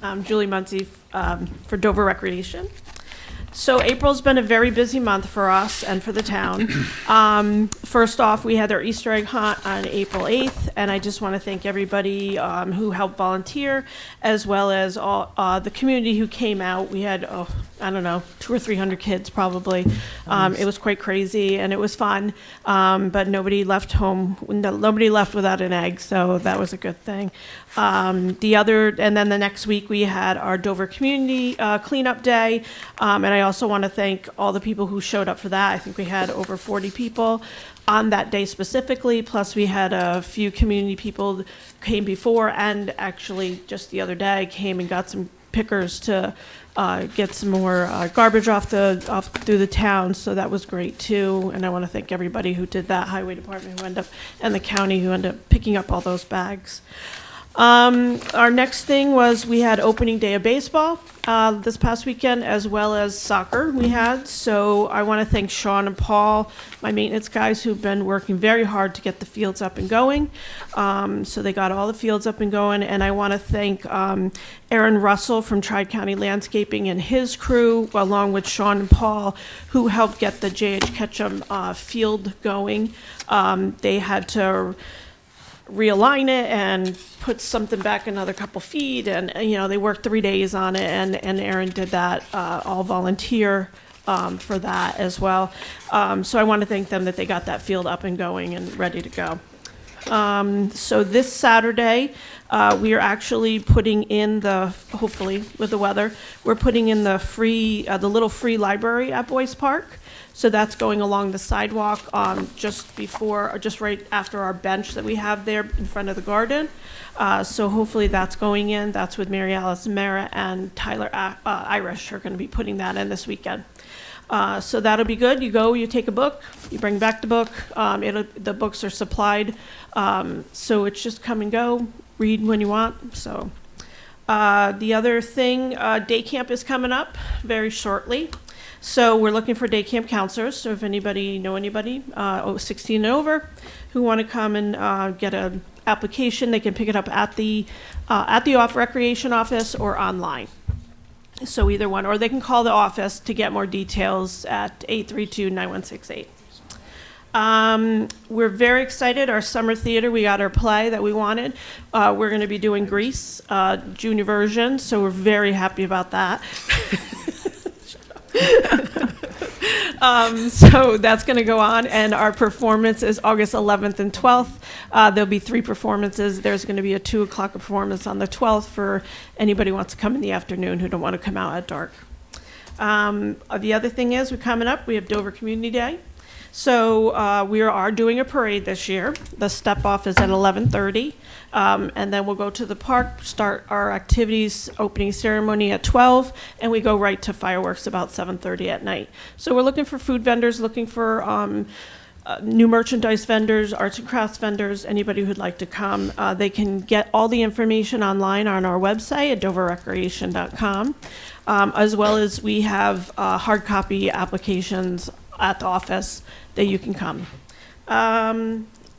I'm Julie Muncie for Dover Recreation. So April's been a very busy month for us and for the town. First off, we had our Easter egg hunt on April 8th, and I just want to thank everybody who helped volunteer, as well as all the community who came out. We had I don't know, 200 or 300 kids probably. It was quite crazy and it was fun, but nobody left home, nobody left without an egg, so that was a good thing. And then the next week we had our Dover Community Cleanup Day, and I also want to thank all the people who showed up for that. I think we had over 40 people on that day specifically, plus we had a few community people came before and actually just the other day came and got some pickers to get some more garbage off through the town, so that was great too. And I want to thank everybody who did that, highway department and the county who ended up picking up all those bags. Our next thing was we had opening day of baseball this past weekend, as well as soccer we had. So I want to thank Sean and Paul, my maintenance guys, who've been working very hard to get the fields up and going. So they got all the fields up and going. And I want to thank Aaron Russell from Tri-County Landscaping and his crew, along with Sean and Paul, who helped get the J.H. Ketchum field going. They had to realign it and put something back another couple feet, and they worked 3 days on it, and Aaron did that, all volunteer for that as well. So I want to thank them that they got that field up and going and ready to go. So this Saturday, we are actually putting in hopefully with the weather, we're putting in the little free library at Boyce Park. So that's going along the sidewalk just right after our bench that we have there in front of the garden. So hopefully that's going in. That's with Mary Alice Mara and Tyler Irish are going to be putting that in this weekend. So that'll be good. You go, you take a book, you bring back the book. The books are supplied. So it's just come and go, read when you want. So the other thing, day camp is coming up very shortly. So we're looking for day camp counselors. So if anybody 16 and over who want to come and get an application, they can pick it up at the recreation office or online. So either one, or they can call the office to get more details at 832-9168. We're very excited. Our summer theater, we got our play that we wanted. We're going to be doing Grease, junior version, so we're very happy about that. So that's going to go on, and our performance is August 11th and 12th. There'll be 3 performances. There's going to be a 2 o'clock performance on the 12th for anybody who wants to come in the afternoon who don't want to come out at dark. The other thing is, we're coming up, we have Dover Community Day. So we are doing a parade this year. The step off is at 11:30. And then we'll go to the park, start our activities, opening ceremony at 12, and we go right to fireworks about 7:30 at night. So we're looking for food vendors, looking for new merchandise vendors, arts and crafts vendors, anybody who'd like to come. They can get all the information online on our website at doverrecreation.com, as well as we have hard copy applications at the office that you can come.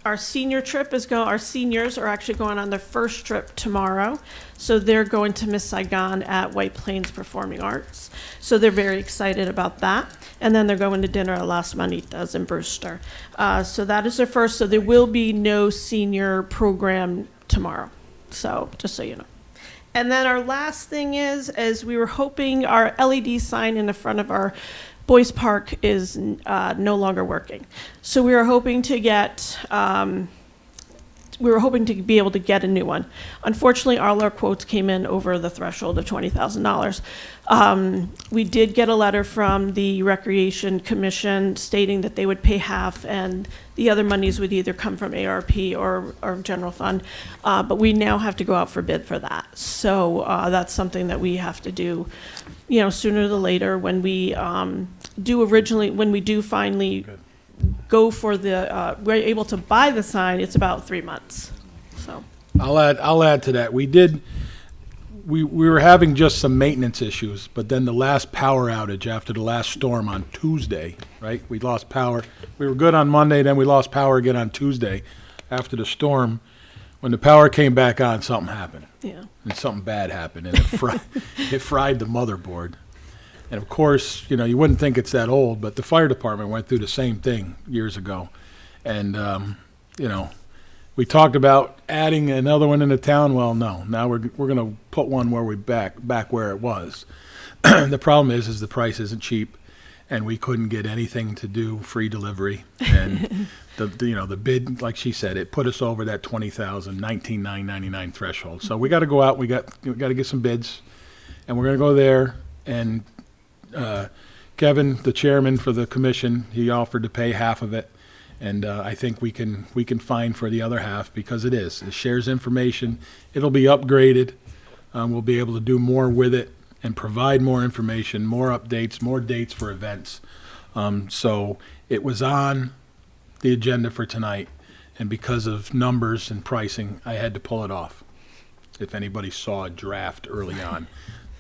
Our senior trip our seniors are actually going on their first trip tomorrow. So they're going to Miss Saigon at White Plains Performing Arts. So they're very excited about that. And then they're going to dinner at Las Manitas in Brewster. So that is their first. So there will be no senior program tomorrow. So just so you know. And then our last thing is we were hoping our LED sign in the front of our Boyce Park is no longer working. So we were hoping to be able to get a new one. Unfortunately, all our quotes came in over the threshold of $20,000. We did get a letter from the Recreation Commission stating that they would pay half and the other monies would either come from ARP or general fund. But we now have to go out for bid for that. So that's something that we have to do, sooner than later when we do finally go for we're able to buy the sign. It's about 3 months. So I'll add to that. We were having just some maintenance issues, but then the last power outage after the last storm on Tuesday, right? We lost power. We were good on Monday, then we lost power again on Tuesday after the storm. When the power came back on, something happened. Yeah. And something bad happened, and it fried the motherboard. And of course, you wouldn't think it's that old, but the fire department went through the same thing years ago. And, we talked about adding another one in the town. Well, no, now we're going to put one where we back where it was. The problem is the price isn't cheap, and we couldn't get anything to do free delivery. And the bid, like she said, it put us over that 20,000, 19,999 threshold. So we got to go out. We got to get some bids, and we're going to go there. And Kevin, the chairman for the commission, he offered to pay half of it. And I think we can find for the other half, because it shares information. It'll be upgraded. We'll be able to do more with it and provide more information, more updates, more dates for events. So it was on the agenda for tonight, and because of numbers and pricing, I had to pull it off. If anybody saw a draft early on,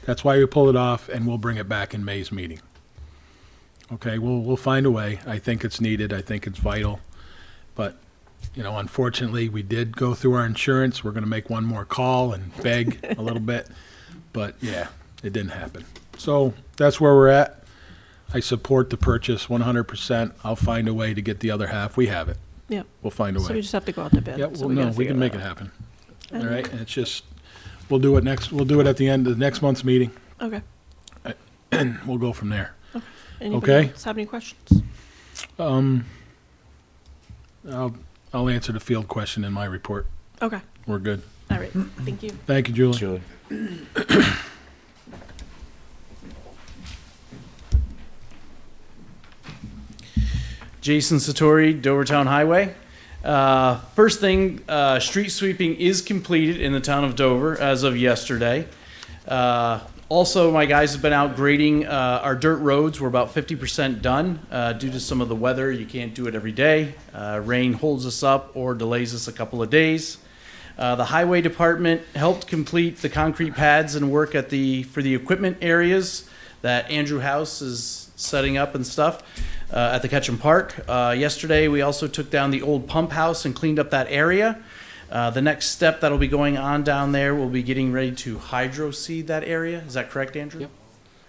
that's why we pull it off, and we'll bring it back in May's meeting. Okay, we'll find a way. I think it's needed. I think it's vital. But, unfortunately, we did go through our insurance. We're going to make one more call and beg a little bit. But, yeah, it didn't happen. So that's where we're at. I support the purchase 100%. I'll find a way to get the other half. We have it. Yeah. We'll find a way. So we just have to go out to bid. Yeah, So well, gotta no, we figure can that make it out. happen. All right, and it's just, we'll do it at the end of next month's meeting, Okay. and we'll go from there. Anybody Okay. else have any questions? I'll answer the field question in my report. Okay. We're good. All right. Thank you. Thank you, Julie. Julie. Jason Satori, Dovertown Highway. First thing, street sweeping is completed in the town of Dover as of yesterday. Also, my guys have been out grading our dirt roads. We're about 50% done. Due to some of the weather, you can't do it every day. Rain holds us up or delays us a couple of days. The highway department helped complete the concrete pads and work for the equipment areas that Andrew House is setting up and stuff at the Ketchum Park. Yesterday, we also took down the old pump house and cleaned up that area. The next step that'll be going on down there will be getting ready to hydro seed that area. Is that correct, Andrew? Yep.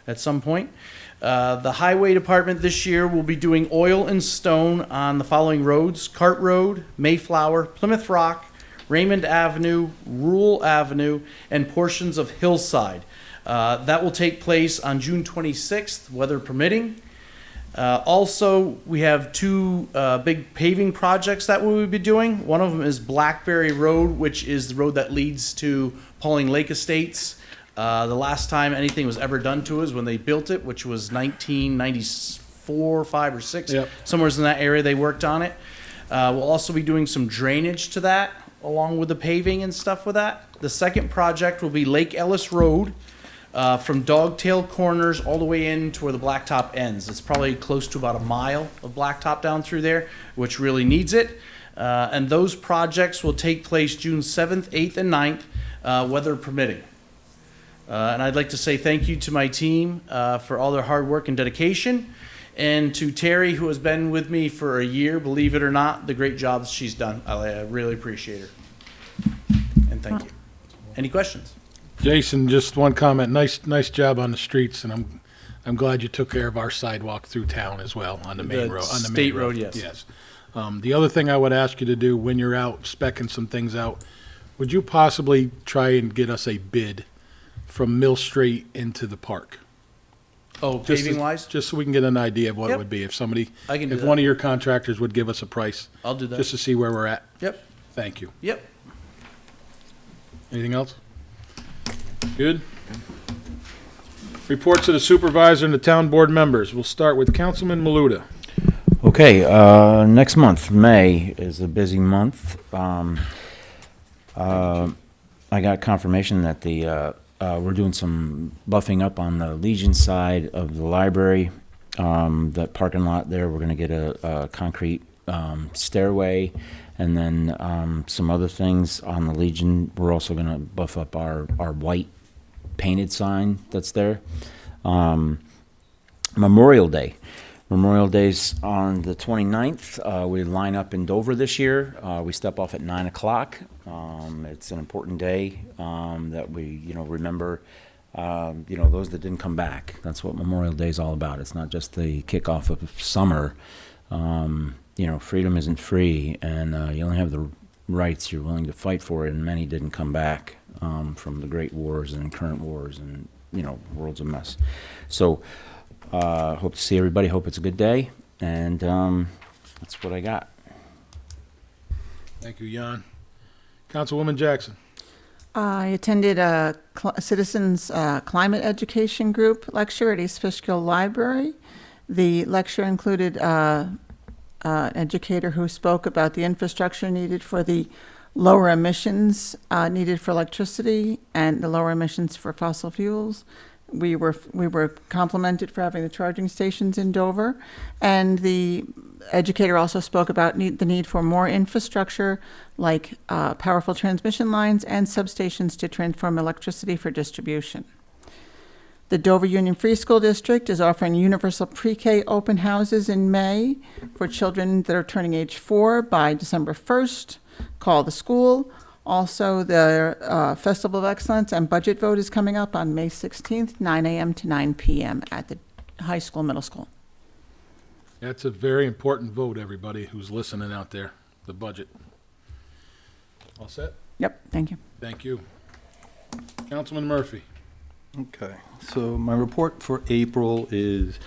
At some point. The highway department this year will be doing oil and stone on the following roads: Cart Road, Mayflower, Plymouth Rock, Raymond Avenue, Rule Avenue, and portions of Hillside. That will take place on June 26th, weather permitting. Also, we have two big paving projects that we will be doing. One of them is Blackberry Road, which is the road that leads to Pauling Lake Estates. The last time anything was ever done to us when they built it, which was 1994, 5, or 6, Yep. somewhere in that area they worked on it. We'll also be doing some drainage to that, along with the paving and stuff with that. The second project will be Lake Ellis Road, from Dogtail Corners all the way in to where the blacktop ends. It's probably close to about a mile of blacktop down through there, which really needs it. And those projects will take place June 7th, 8th, and 9th, weather permitting. And I'd like to say thank you to my team for all their hard work and dedication, and to Terry, who has been with me for a year, believe it or not, the great job she's done. I really appreciate her. And thank you. Any questions? Jason, just one comment. Nice job on the streets, and I'm glad you took care of our sidewalk through town as well on the main The road. On the state main road, yes. Yes. The other thing I would ask you to do when you're out specking some things out, would you possibly try and get us a bid from Mill Street into the park? Oh, Just paving to- wise? Just so we can get an idea of what it Yep. would be if somebody, I can do if that. one of your contractors would give us a price, I'll do that. just to see where we're at. Yep. Thank you. Yep. Anything else? Good? Reports of the supervisor and the town board members. We'll start with Councilman Maluta. Okay, next month, May, is a busy month. I got confirmation that we're doing some buffing up on the Legion side of the library. That parking lot there, we're gonna get a concrete stairway, and then some other things on the Legion. We're also gonna buff up our white painted sign that's there. Memorial Day. Memorial Day's on the 29th. We line up in Dover this year. We step off at 9 o'clock. It's an important day that we, remember, those that didn't come back. That's what Memorial Day is all about. It's not just the kickoff of summer. Freedom isn't free, and you only have the rights you're willing to fight for, and many didn't come back from the great wars and current wars, and world's a mess. So, hope to see everybody. Hope it's a good day. And that's what I got. Thank you, Jan. Councilwoman Jackson. I attended a citizens climate education group lecture at East Fishkill Library. The lecture included an educator who spoke about the infrastructure needed for the lower emissions needed for electricity and the lower emissions for fossil fuels. We were complimented for having the charging stations in Dover, and the educator also spoke about the need for more infrastructure, like powerful transmission lines and substations to transform electricity for distribution. The Dover Union Free School District is offering universal pre-K open houses in May for children that are turning age 4 by December 1st. Call the school. Also, the Festival of Excellence and budget vote is coming up on May 16th, 9 a.m. to 9 p.m. at the high school, middle school. That's a very important vote, everybody who's listening out there, the budget. All set? Yep, thank you. Thank you. Councilman Murphy. Okay, so my report for April is,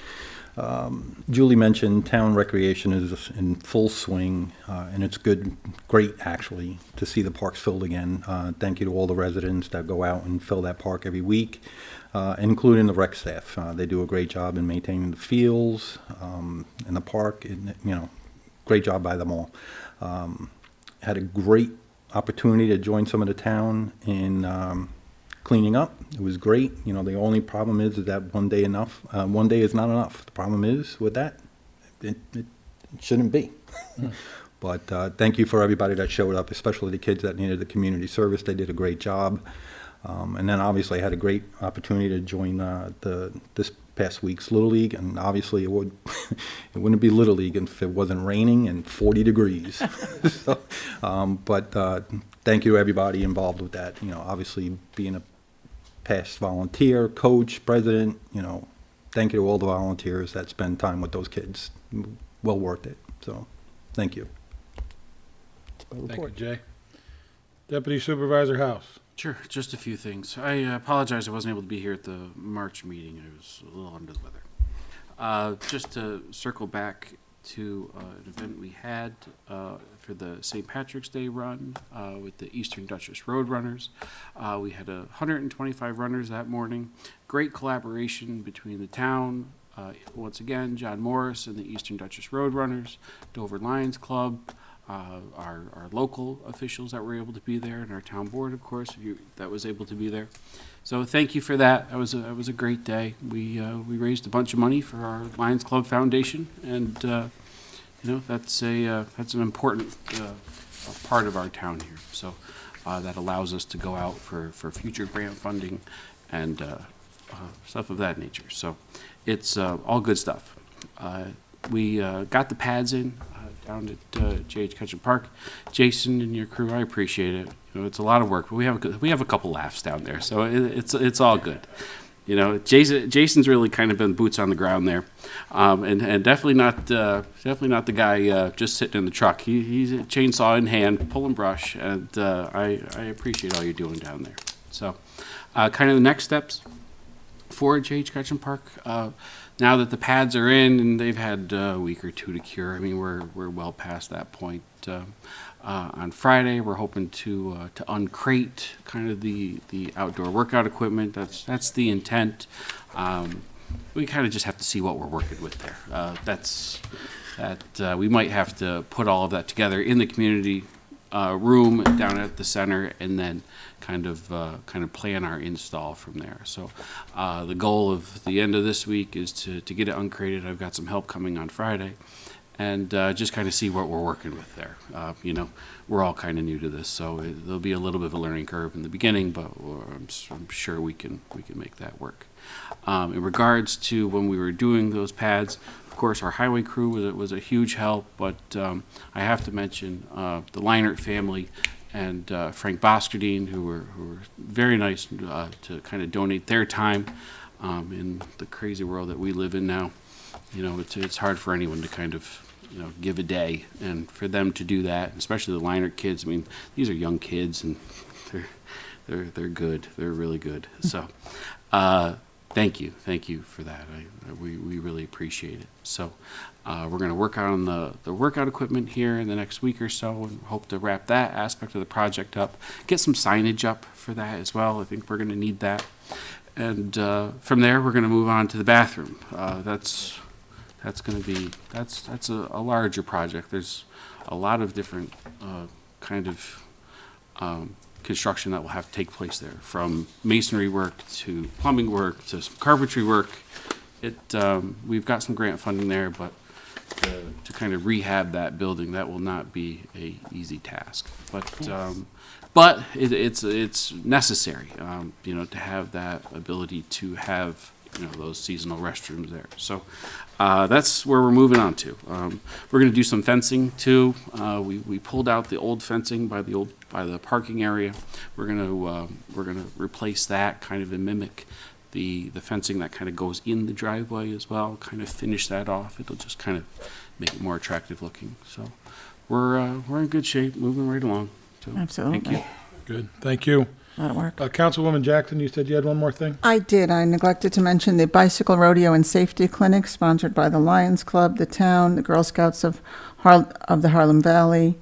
Julie mentioned town recreation is in full swing, and it's great actually, to see the parks filled again. Thank you to all the residents that go out and fill that park every week, including the rec staff. They do a great job in maintaining the fields and the park, and, great job by them all. Had a great opportunity to join some of the town in cleaning up. It was great. The only problem is that one day is not enough. The problem is with that, it shouldn't be. But thank you for everybody that showed up, especially the kids that needed the community service. They did a great job. And then obviously I had a great opportunity to join this past week's Little League, and obviously it wouldn't be Little League if it wasn't raining and 40 degrees. So, but thank you to everybody involved with that. Obviously being a past volunteer, coach, president, thank you to all the volunteers that spend time with those kids. Well worth it. So, thank you. Thank you, Jay. Deputy Supervisor House. Sure, just a few things. I apologize I wasn't able to be here at the March meeting. I was a little under the weather. Just to circle back to an event we had for the St. Patrick's Day run with the Eastern Dutchess Road Runners. We had 125 runners that morning. Great collaboration between the town, once again, John Morris and the Eastern Dutchess Road Runners, Dover Lions Club, our local officials that were able to be there, and our town board, of course, that was able to be there. So thank you for that. It was a great day. We raised a bunch of money for our Lions Club Foundation, and that's an important part of our town here. So that allows us to go out for future grant funding and stuff of that nature. So it's all good stuff. We got the pads in down at J.H. Ketchum Park. Jason and your crew, I appreciate it. It's a lot of work, but we have a couple laughs down there, so it's all good. Jason's really kind of been boots on the ground there, and definitely not the guy just sitting in the truck. He's a chainsaw in hand, pulling brush, and I appreciate all you're doing down there. So, kind of the next steps for J.H. Ketchum Park. Now that the pads are in and they've had a week or two to cure, I mean, we're well past that point. On Friday, we're hoping to uncrate kind of the outdoor workout equipment. That's the intent. We kind of just have to see what we're working with there. We might have to put all of that together in the community room down at the center, and then kind of plan our install from there. So the goal of the end of this week is to get it uncrated. I've got some help coming on Friday, and just kind of see what we're working with there. We're all kind of new to this, so there'll be a little bit of a learning curve in the beginning, but I'm sure we can make that work. In regards to when we were doing those pads, of course, our highway crew was a huge help, but I have to mention the Leinert family and Frank Boskerdine, who were very nice to kind of donate their time in the crazy world that we live in now. It's hard for anyone to kind of give a day, and for them to do that, especially the Leinert kids. I mean, these are young kids, and they're good. They're really good. So Thank you for that. We really appreciate it. So we're going to work on the workout equipment here in the next week or so, and hope to wrap that aspect of the project up. Get some signage up for that as well. I think we're going to need that. And from there, we're going to move on to the bathroom. That's a larger project. There's a lot of different kind of construction that will have to take place there, from masonry work to plumbing work to some carpentry work. We've got some grant funding there, but to kind of rehab that building, that will not be a easy task. But it's necessary, to have that ability to have those seasonal restrooms there. So that's where we're moving on to. We're going to do some fencing too. We pulled out the old fencing by the parking area. We're gonna replace that, kind of, and mimic the fencing that kind of goes in the driveway as well. Kind of finish that off. It'll just kind of make it more attractive looking. So we're in good shape, moving right along. So, Absolutely. Thank you. Good, thank you. A lot of work. Councilwoman Jackson, you said you had one more thing? I did. I neglected to mention the Bicycle Rodeo and Safety Clinic sponsored by the Lions Club, the town, the Girl Scouts of the Harlem Valley,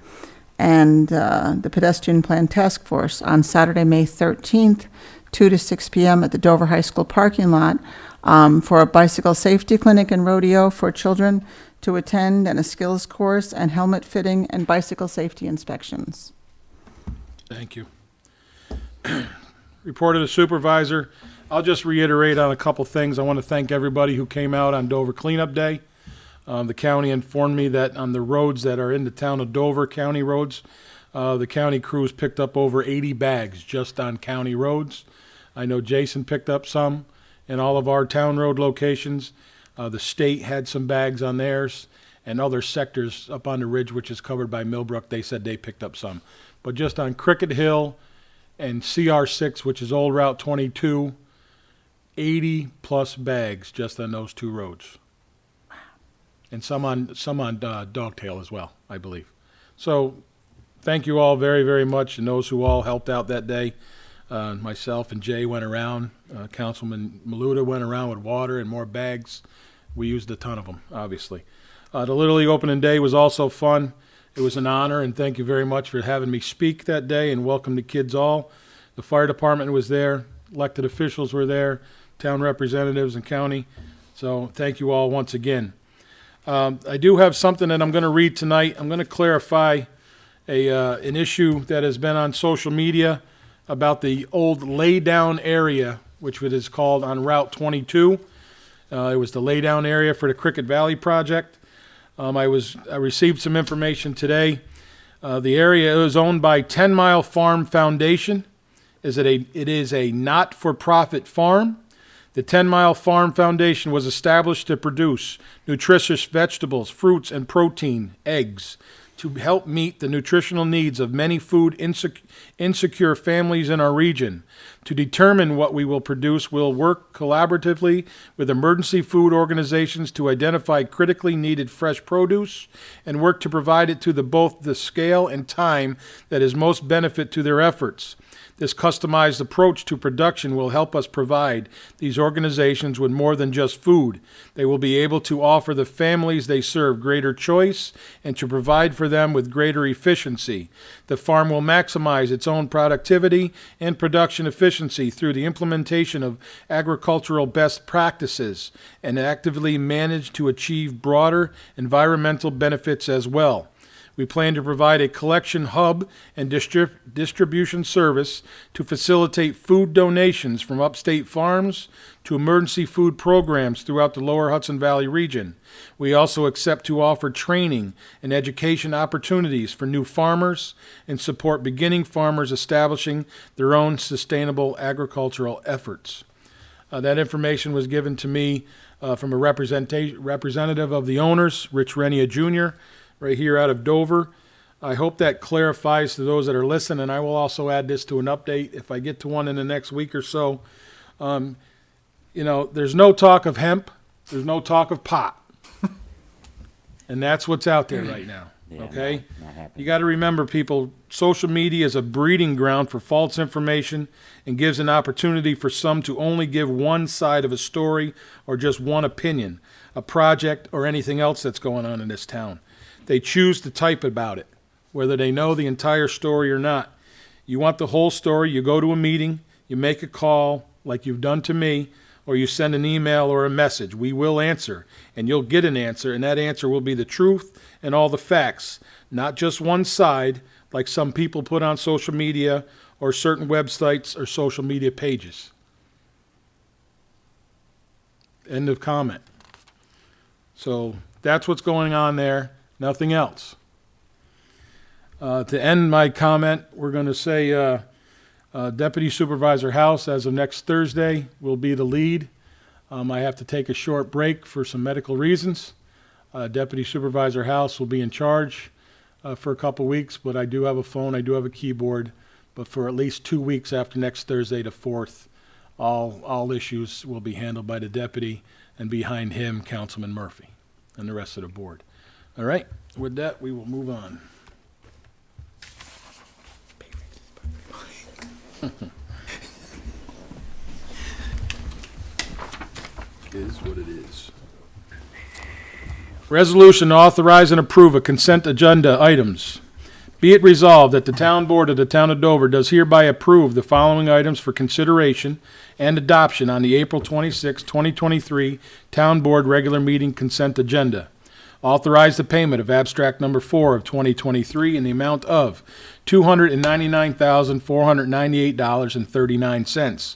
and the Pedestrian Plan Task Force on Saturday, May 13th, 2 to 6 p.m. at the Dover High School parking lot for a bicycle safety clinic and rodeo for children to attend, and a skills course and helmet fitting and bicycle safety inspections. Thank you. Report of the supervisor. I'll just reiterate on a couple things. I want to thank everybody who came out on Dover Cleanup Day. The county informed me that on the roads that are in the town of Dover, county roads, the county crews picked up over 80 bags just on county roads. I know Jason picked up some in all of our town road locations. The state had some bags on theirs, and other sectors up on the ridge, which is covered by Millbrook, they said they picked up some. But just on Cricket Hill and CR6, which is Old Route 22, 80 plus bags just on those two roads. And some on Dogtail as well, I believe. So thank you all very, very much, and those who all helped out that day. Myself and Jay went around. Councilman Maluta went around with water and more bags. We used a ton of them, obviously. The Little League opening day was also fun. It was an honor, and thank you very much for having me speak that day, and welcome to kids all. The fire department was there. Elected officials were there. Town representatives and county. So thank you all once again. I do have something that I'm going to read tonight. I'm going to clarify an issue that has been on social media about the old laydown area, which it is called on Route 22. It was the laydown area for the Cricket Valley project. I received some information today. The area is owned by 10 Mile Farm Foundation. It is a not-for-profit farm. The 10 Mile Farm Foundation was established to produce nutritious vegetables, fruits, and protein, eggs, to help meet the nutritional needs of many food insecure families in our region. To determine what we will produce, we'll work collaboratively with emergency food organizations to identify critically needed fresh produce and work to provide it to both the scale and time that is most benefit to their efforts. This customized approach to production will help us provide these organizations with more than just food. They will be able to offer the families they serve greater choice and to provide for them with greater efficiency. The farm will maximize its own productivity and production efficiency through the implementation of agricultural best practices and actively manage to achieve broader environmental benefits as well. We plan to provide a collection hub and distribution service to facilitate food donations from upstate farms to emergency food programs throughout the lower Hudson Valley region. We also accept to offer training and education opportunities for new farmers and support beginning farmers establishing their own sustainable agricultural efforts. That information was given to me from a representative of the owners, Rich Renia Jr., right here out of Dover. I hope that clarifies to those that are listening, and I will also add this to an update if I get to one in the next week or so. There's no talk of hemp. There's no talk of pot. And that's what's out there right now. Yeah, okay? not happening. You got to remember, people, social media is a breeding ground for false information and gives an opportunity for some to only give one side of a story or just one opinion, a project, or anything else that's going on in this town. They choose to type about it, whether they know the entire story or not. You want the whole story, you go to a meeting, you make a call, like you've done to me, or you send an email or a message. We will answer, and you'll get an answer, and that answer will be the truth and all the facts, not just one side, like some people put on social media or certain websites or social media pages. End of comment. So that's what's going on there, nothing else. To end my comment, we're going to say Deputy Supervisor House, as of next Thursday, will be the lead. I have to take a short break for some medical reasons. Deputy Supervisor House will be in charge for a couple weeks, but I do have a phone, I do have a keyboard, but for at least 2 weeks after next Thursday, the 4th, all issues will be handled by the deputy, and behind him, Councilman Murphy and the rest of the board. All right, with that, we will move on. Is what it is. Resolution to authorize and approve a consent agenda items. Be it resolved that the Town Board of the Town of Dover does hereby approve the following items for consideration and adoption on the April 26, 2023 Town Board Regular Meeting Consent Agenda. Authorize the payment of abstract number 4 of 2023 in the amount of $299,498.39.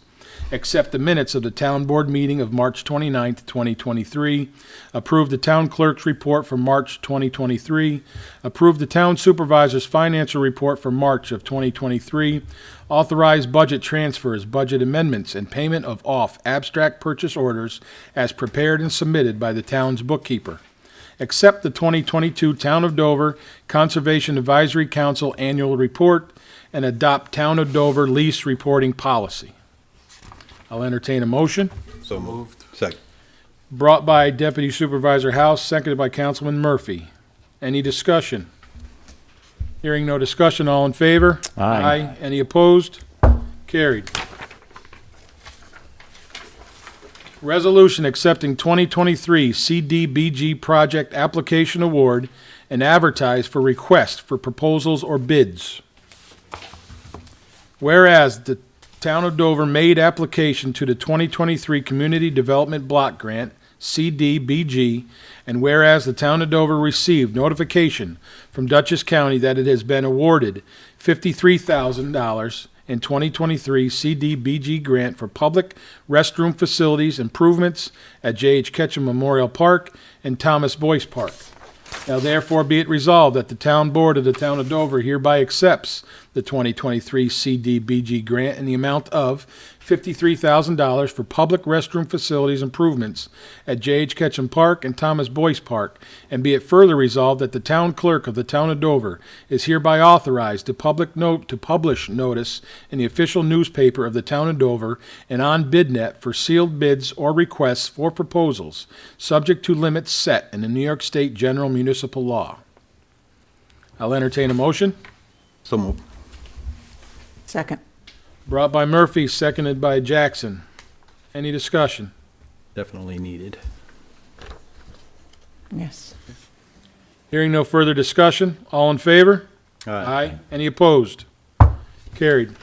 Accept the minutes of the Town Board meeting of March 29, 2023. Approve the Town Clerk's report for March 2023. Approve the Town Supervisor's financial report for March of 2023. Authorize budget transfers, budget amendments, and payment of off abstract purchase orders as prepared and submitted by the town's bookkeeper. Accept the 2022 Town of Dover Conservation Advisory Council Annual Report and adopt Town of Dover lease reporting policy. I'll entertain a motion. So moved. Second. Brought by Deputy Supervisor House, seconded by Councilman Murphy. Any discussion? Hearing no discussion, all in favor? Aye. Any opposed? Carried. Resolution accepting 2023 CDBG Project Application Award and advertise for request for proposals or bids. Whereas the Town of Dover made application to the 2023 Community Development Block Grant, CDBG, and whereas the Town of Dover received notification from Dutchess County that it has been awarded $53,000 in 2023 CDBG grant for public restroom facilities improvements at J.H. Ketchum Memorial Park and Thomas Boyce Park. Now therefore be it resolved that the Town Board of the Town of Dover hereby accepts the 2023 CDBG grant in the amount of $53,000 for public restroom facilities improvements at J.H. Ketchum Park and Thomas Boyce Park, and be it further resolved that the Town Clerk of the Town of Dover is hereby authorized to publish notice in the official newspaper of the Town of Dover and on BidNet for sealed bids or requests for proposals, subject to limits set in the New York State General Municipal Law. I'll entertain a motion. So moved. Second. Brought by Murphy, seconded by Jackson. Any discussion? Definitely needed. Yes. Hearing no further discussion, all in favor? Aye. Any opposed? Carried.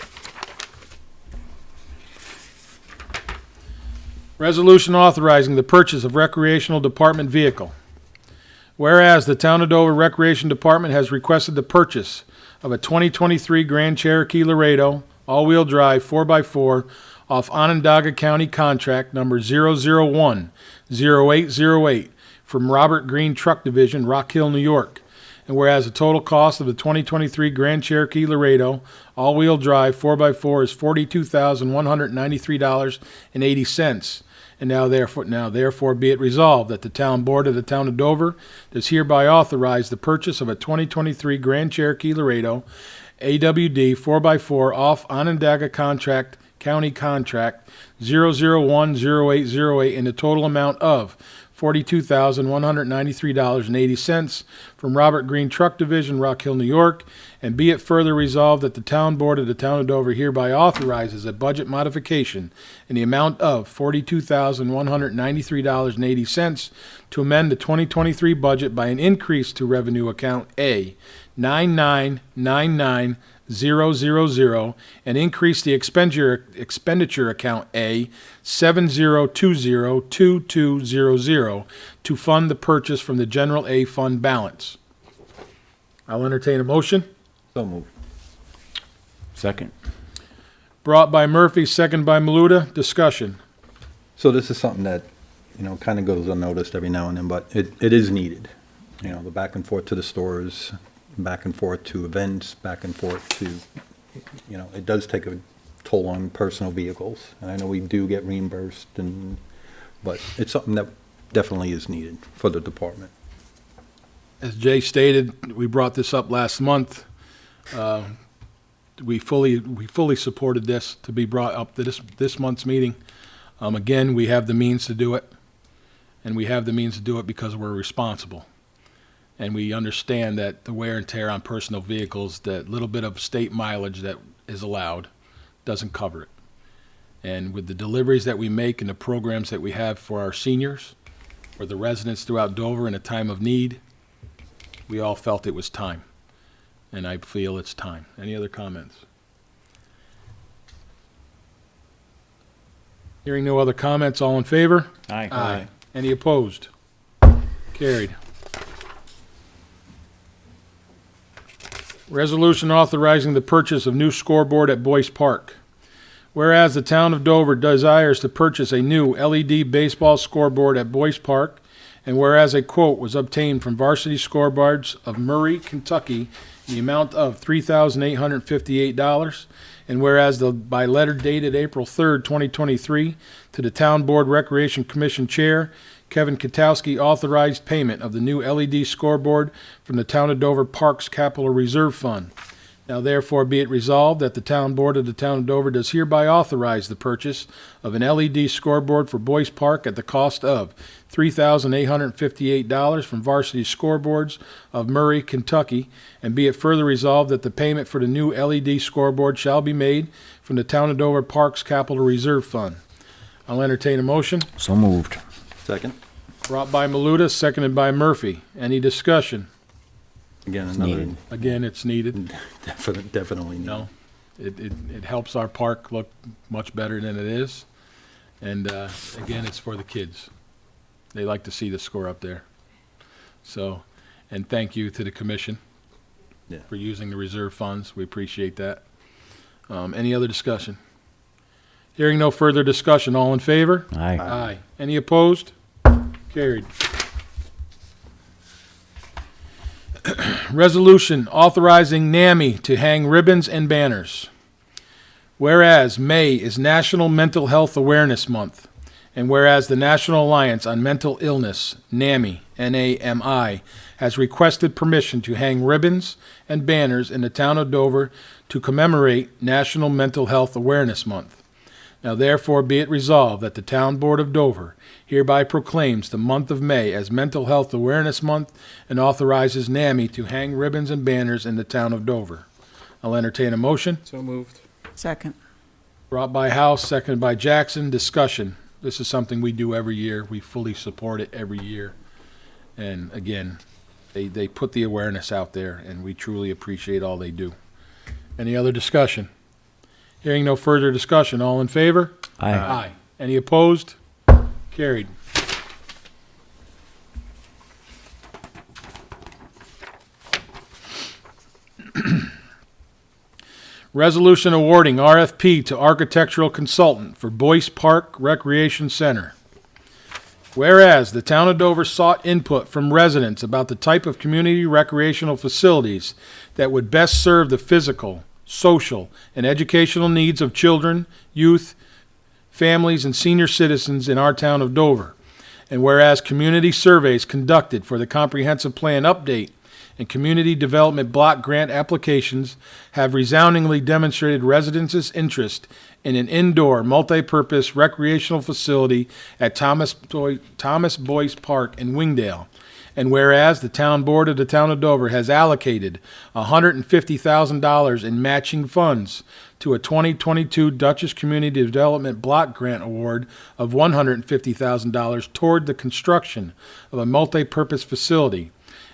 Resolution authorizing the purchase of recreational department vehicle. Whereas the Town of Dover Recreation Department has requested the purchase of a 2023 Grand Cherokee Laredo all-wheel drive 4x4 off Onondaga County contract number 001-0808 from Robert Green Truck Division, Rock Hill, New York. And whereas the total cost of the 2023 Grand Cherokee Laredo all-wheel drive 4x4 is $42,193.80. And now therefore be it resolved that the Town Board of the Town of Dover does hereby authorize the purchase of a 2023 Grand Cherokee Laredo AWD 4x4 off Onondaga County contract 001-0808 in the total amount of $42,193.80 from Robert Green Truck Division, Rock Hill, New York. And be it further resolved that the Town Board of the Town of Dover hereby authorizes a budget modification in the amount of $42,193.80 to amend the 2023 budget by an increase to revenue account A 9999000 and increase the expenditure account A 70202200 to fund the purchase from the general A fund balance. I'll entertain a motion. So moved. Second. Brought by Murphy, second by Maluta. Discussion. So this is something that, kind of goes unnoticed every now and then, but it is needed. The back and forth to the stores, back and forth to events, back and forth to, it does take a toll on personal vehicles. And I know we do get reimbursed, but it's something that definitely is needed for the department. As Jay stated, we brought this up last month. We fully supported this to be brought up to this month's meeting. Again, we have the means to do it, and we have the means to do it because we're responsible. And we understand that the wear and tear on personal vehicles, that little bit of state mileage that is allowed, doesn't cover it. And with the deliveries that we make and the programs that we have for our seniors, for the residents throughout Dover in a time of need, we all felt it was time. And I feel it's time. Any other comments? Hearing no other comments, all in favor? Aye. Any opposed? Carried. Resolution authorizing the purchase of new scoreboard at Boyce Park. Whereas the town of Dover desires to purchase a new LED baseball scoreboard at Boyce Park, and whereas a quote was obtained from Varsity Scoreboards of Murray, Kentucky, in the amount of $3,858, and whereas by letter dated April 3rd, 2023, to the Town Board Recreation Commission Chair, Kevin Katowski, authorized payment of the new LED scoreboard from the Town of Dover Parks Capital Reserve Fund. Now therefore be it resolved that the Town Board of the Town of Dover does hereby authorize the purchase of an LED scoreboard for Boyce Park at the cost of $3,858 from Varsity Scoreboards of Murray, Kentucky, and be it further resolved that the payment for the new LED scoreboard shall be made from the Town of Dover Parks Capital Reserve Fund. I'll entertain a motion. So moved. Second. Brought by Maluta, seconded by Murphy. Any discussion? Again, another. Again, it's needed. Definitely needed. No, it helps our park look much better than it is. And again, it's for the kids. They like to see the score up there. So, and thank you to the commission for using the reserve funds. We appreciate that. Any other discussion? Hearing no further discussion, all in favor? Aye. Aye. Any opposed? Carried. Resolution authorizing NAMI to hang ribbons and banners. Whereas May is National Mental Health Awareness Month, and whereas the National Alliance on Mental Illness, NAMI, N-A-M-I, has requested permission to hang ribbons and banners in the town of Dover to commemorate National Mental Health Awareness Month. Now therefore be it resolved that the Town Board of Dover hereby proclaims the month of May as Mental Health Awareness Month and authorizes NAMI to hang ribbons and banners in the town of Dover. I'll entertain a motion. So moved. Second. Brought by House, seconded by Jackson. Discussion. This is something we do every year. We fully support it every year. And again, they put the awareness out there, and we truly appreciate all they do. Any other discussion? Hearing no further discussion, all in favor? Aye. Aye. Any opposed? Carried. Resolution awarding RFP to architectural consultant for Boyce Park Recreation Center. Whereas the town of Dover sought input from residents about the type of community recreational facilities that would best serve the physical, social, and educational needs of children, youth, families, and senior citizens in our town of Dover. And whereas community surveys conducted for the comprehensive plan update and community development block grant applications have resoundingly demonstrated residents' interest in an indoor, multi-purpose recreational facility at Thomas Boyce Park in Wingdale. And whereas the town board of the town of Dover has allocated $150,000 in matching funds to a 2022 Dutchess Community Development Block Grant Award of $150,000 toward the construction of a multi-purpose facility.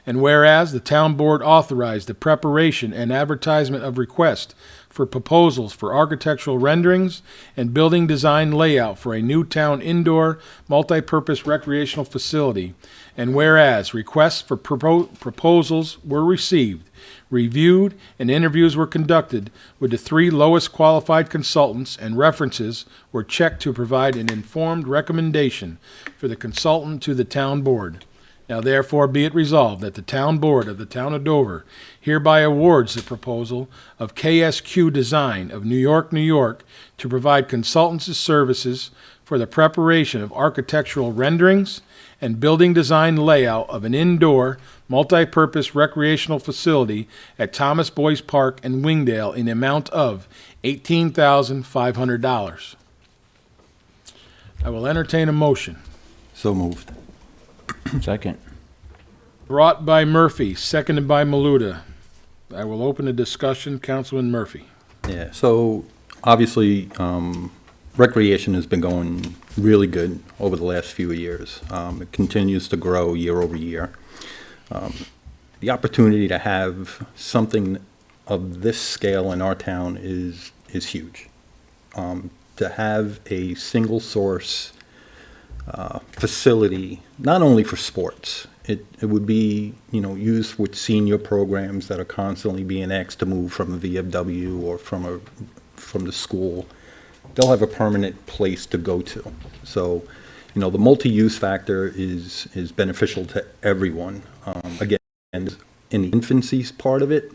And whereas the town board authorized the preparation and advertisement of requests for proposals for architectural renderings and building design layout for a new town indoor multi-purpose recreational facility. And whereas requests for proposals were received, reviewed, and interviews were conducted with the 3 lowest qualified consultants, and references were checked to provide an informed recommendation for the consultant to the town board. Now therefore be it resolved that the town board of the town of Dover hereby awards the proposal of KSQ Design of New York, New York, to provide consultancy services for the preparation of architectural renderings and building design layout of an indoor, multi-purpose recreational facility at Thomas Boyce Park in Wingdale in the amount of $18,500. I will entertain a motion. So moved. Second. Brought by Murphy, seconded by Maluda. I will open a discussion. Councilman Murphy. Yeah, so obviously, recreation has been going really good over the last few years. It continues to grow year over year. The opportunity to have something of this scale in our town is huge. To have a single source facility, not only for sports, it would be, used with senior programs that are constantly being asked to move from a VFW or from the school. They'll have a permanent place to go to. So, the multi-use factor is beneficial to everyone. Again, in the infancy part of it,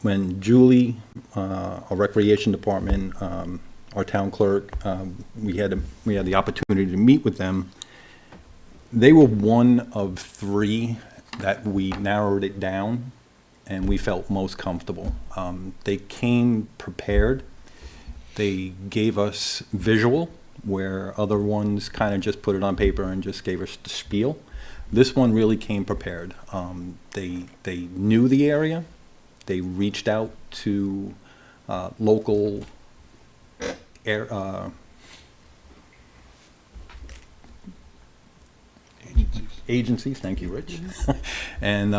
when Julie, our recreation department, our town clerk, we had the opportunity to meet with them. They were one of 3 that we narrowed it down, and we felt most comfortable. They came prepared. They gave us visual, where other ones kind of just put it on paper and just gave us the spiel. This one really came prepared. They knew the area. They reached out to local agencies, thank you, Rich. And,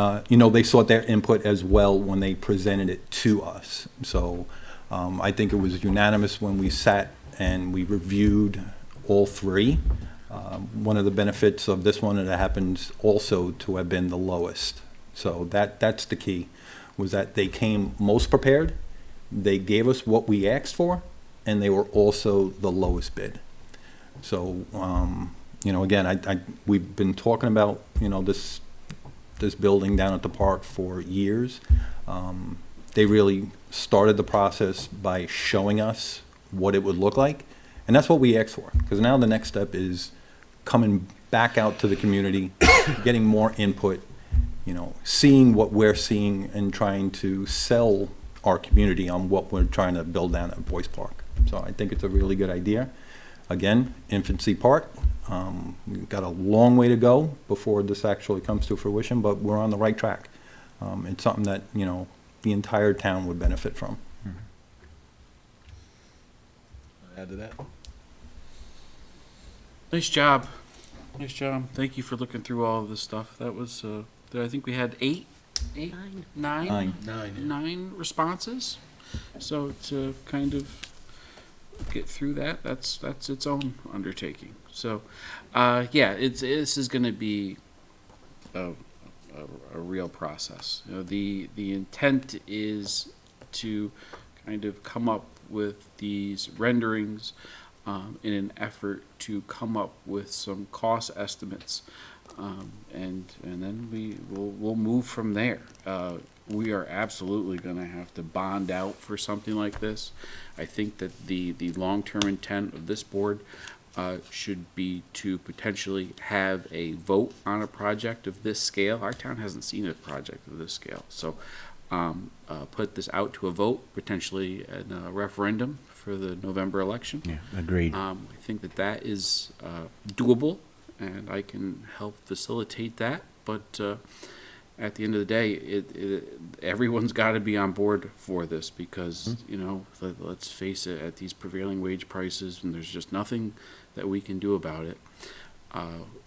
they sought their input as well when they presented it to us. So I think it was unanimous when we sat and we reviewed all 3. One of the benefits of this one, it happens also to have been the lowest. So that's the key, was that they came most prepared, they gave us what we asked for, and they were also the lowest bid. So, again, we've been talking about, this building down at the park for years. They really started the process by showing us what it would look like, and that's what we asked for. Because now the next step is coming back out to the community, getting more input, seeing what we're seeing and trying to sell our community on what we're trying to build down at Boyce Park. So I think it's a really good idea. Again, infancy part. We've got a long way to go before this actually comes to fruition, but we're on the right track. It's something that, the entire town would benefit from. Add to that. Nice job. Nice job. Thank you for looking through all of this stuff. That was, I think we had 9 responses. So to kind of get through that, that's its own undertaking. So, this is going to be a real process. The intent is to kind of come up with these renderings in an effort to come up with some cost estimates, and then we'll move from there. We are absolutely going to have to bond out for something like this. I think that the long-term intent of this board should be to potentially have a vote on a project of this scale. Our town hasn't seen a project of this scale, so put this out to a vote, potentially in a referendum for the November election. Yeah, agreed. I think that that is doable, and I can help facilitate that. But at the end of the day, everyone's got to be on board for this because, you know, let's face it, at these prevailing wage prices, and there's just nothing that we can do about it.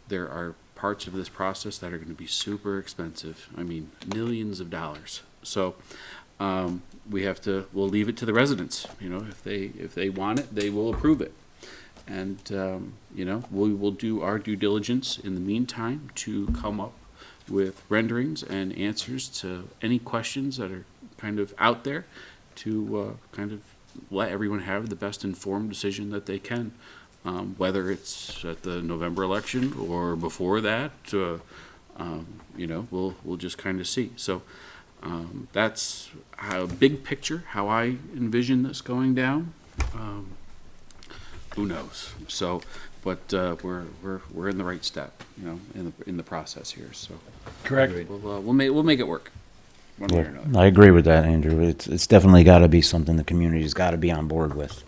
There are parts of this process that are going to be super expensive. I mean, millions of dollars. So we'll leave it to the residents. You know, if they want it, they will approve it. And, you know, we will do our due diligence in the meantime to come up with renderings and answers to any questions that are kind of out there to kind of let everyone have the best informed decision that they can, whether it's at the November election or before that. You know, we'll just kind of see. So that's how big picture, how I envision this going down. Who knows? So, but we're in the right step, you know, in the process here. So, Correct. We'll make it work, one way or another. I agree with that, Andrew. It's definitely got to be something the community's got to be on board with,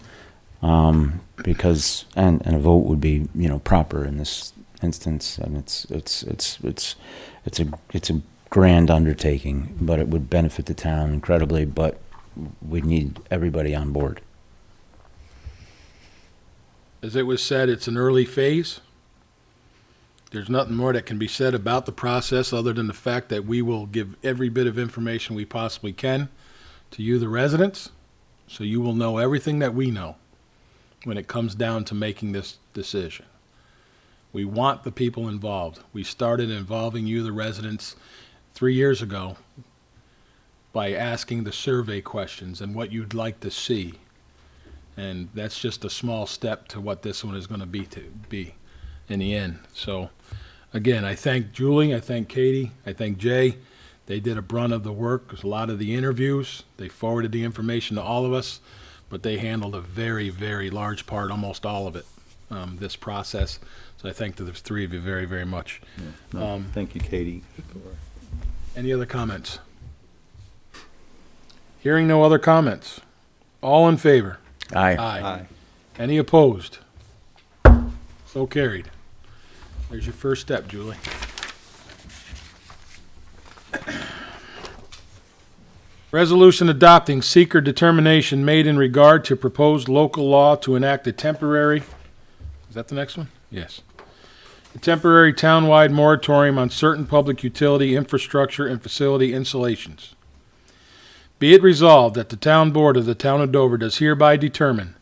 because and a vote would be, you know, proper in this instance. And it's a grand undertaking, but it would benefit the town incredibly. But we need everybody on board. As it was said, it's an early phase. There's nothing more that can be said about the process other than the fact that we will give every bit of information we possibly can to you, the residents, so you will know everything that we know when it comes down to making this decision. We want the people involved. We started involving you, the residents, 3 years ago by asking the survey questions and what you'd like to see. And that's just a small step to what this one is going to be in the end. So, again, I thank Julie, I thank Katie, I thank Jay. They did a brunt of the work. There's a lot of the interviews. They forwarded the information to all of us, but they handled a very, very large part, almost all of it, this process. So I thank the three of you very, very much. Yeah. No, thank you, Katie. Any other comments? Hearing no other comments. All in favor? Aye. Aye. Any opposed? So carried. There's your first step, Julie. Resolution adopting seeker determination made in regard to proposed local law to enact a temporary, is that the next one? Yes. A temporary townwide moratorium on certain public utility infrastructure and facility installations. Be it resolved that the town board of the town of Dover does hereby determine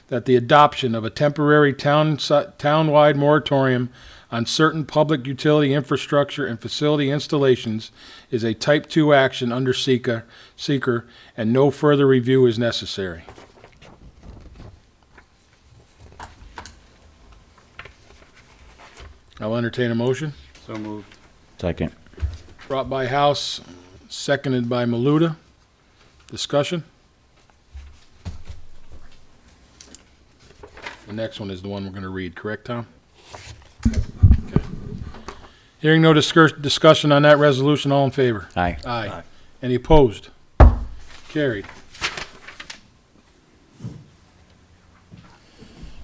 that the adoption of a temporary townwide moratorium on certain public utility infrastructure and facility installations is a type 2 action under seeker, and no further review is necessary. I'll entertain a motion. So moved. Second. Brought by House, seconded by Maluda. Discussion? The next one is the one we're going to read, correct, Tom? Okay. Hearing no discussion on that resolution, all in favor? Aye. Aye. Any opposed? Carried.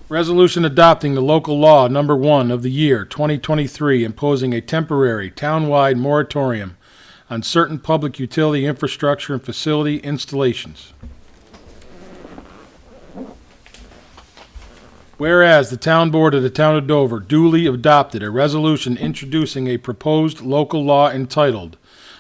Resolution adopting the local law number 1 of the year 2023 imposing a temporary townwide moratorium on certain public utility infrastructure and facility installations. Whereas the town board of the town of Dover duly adopted a resolution introducing a proposed local law entitled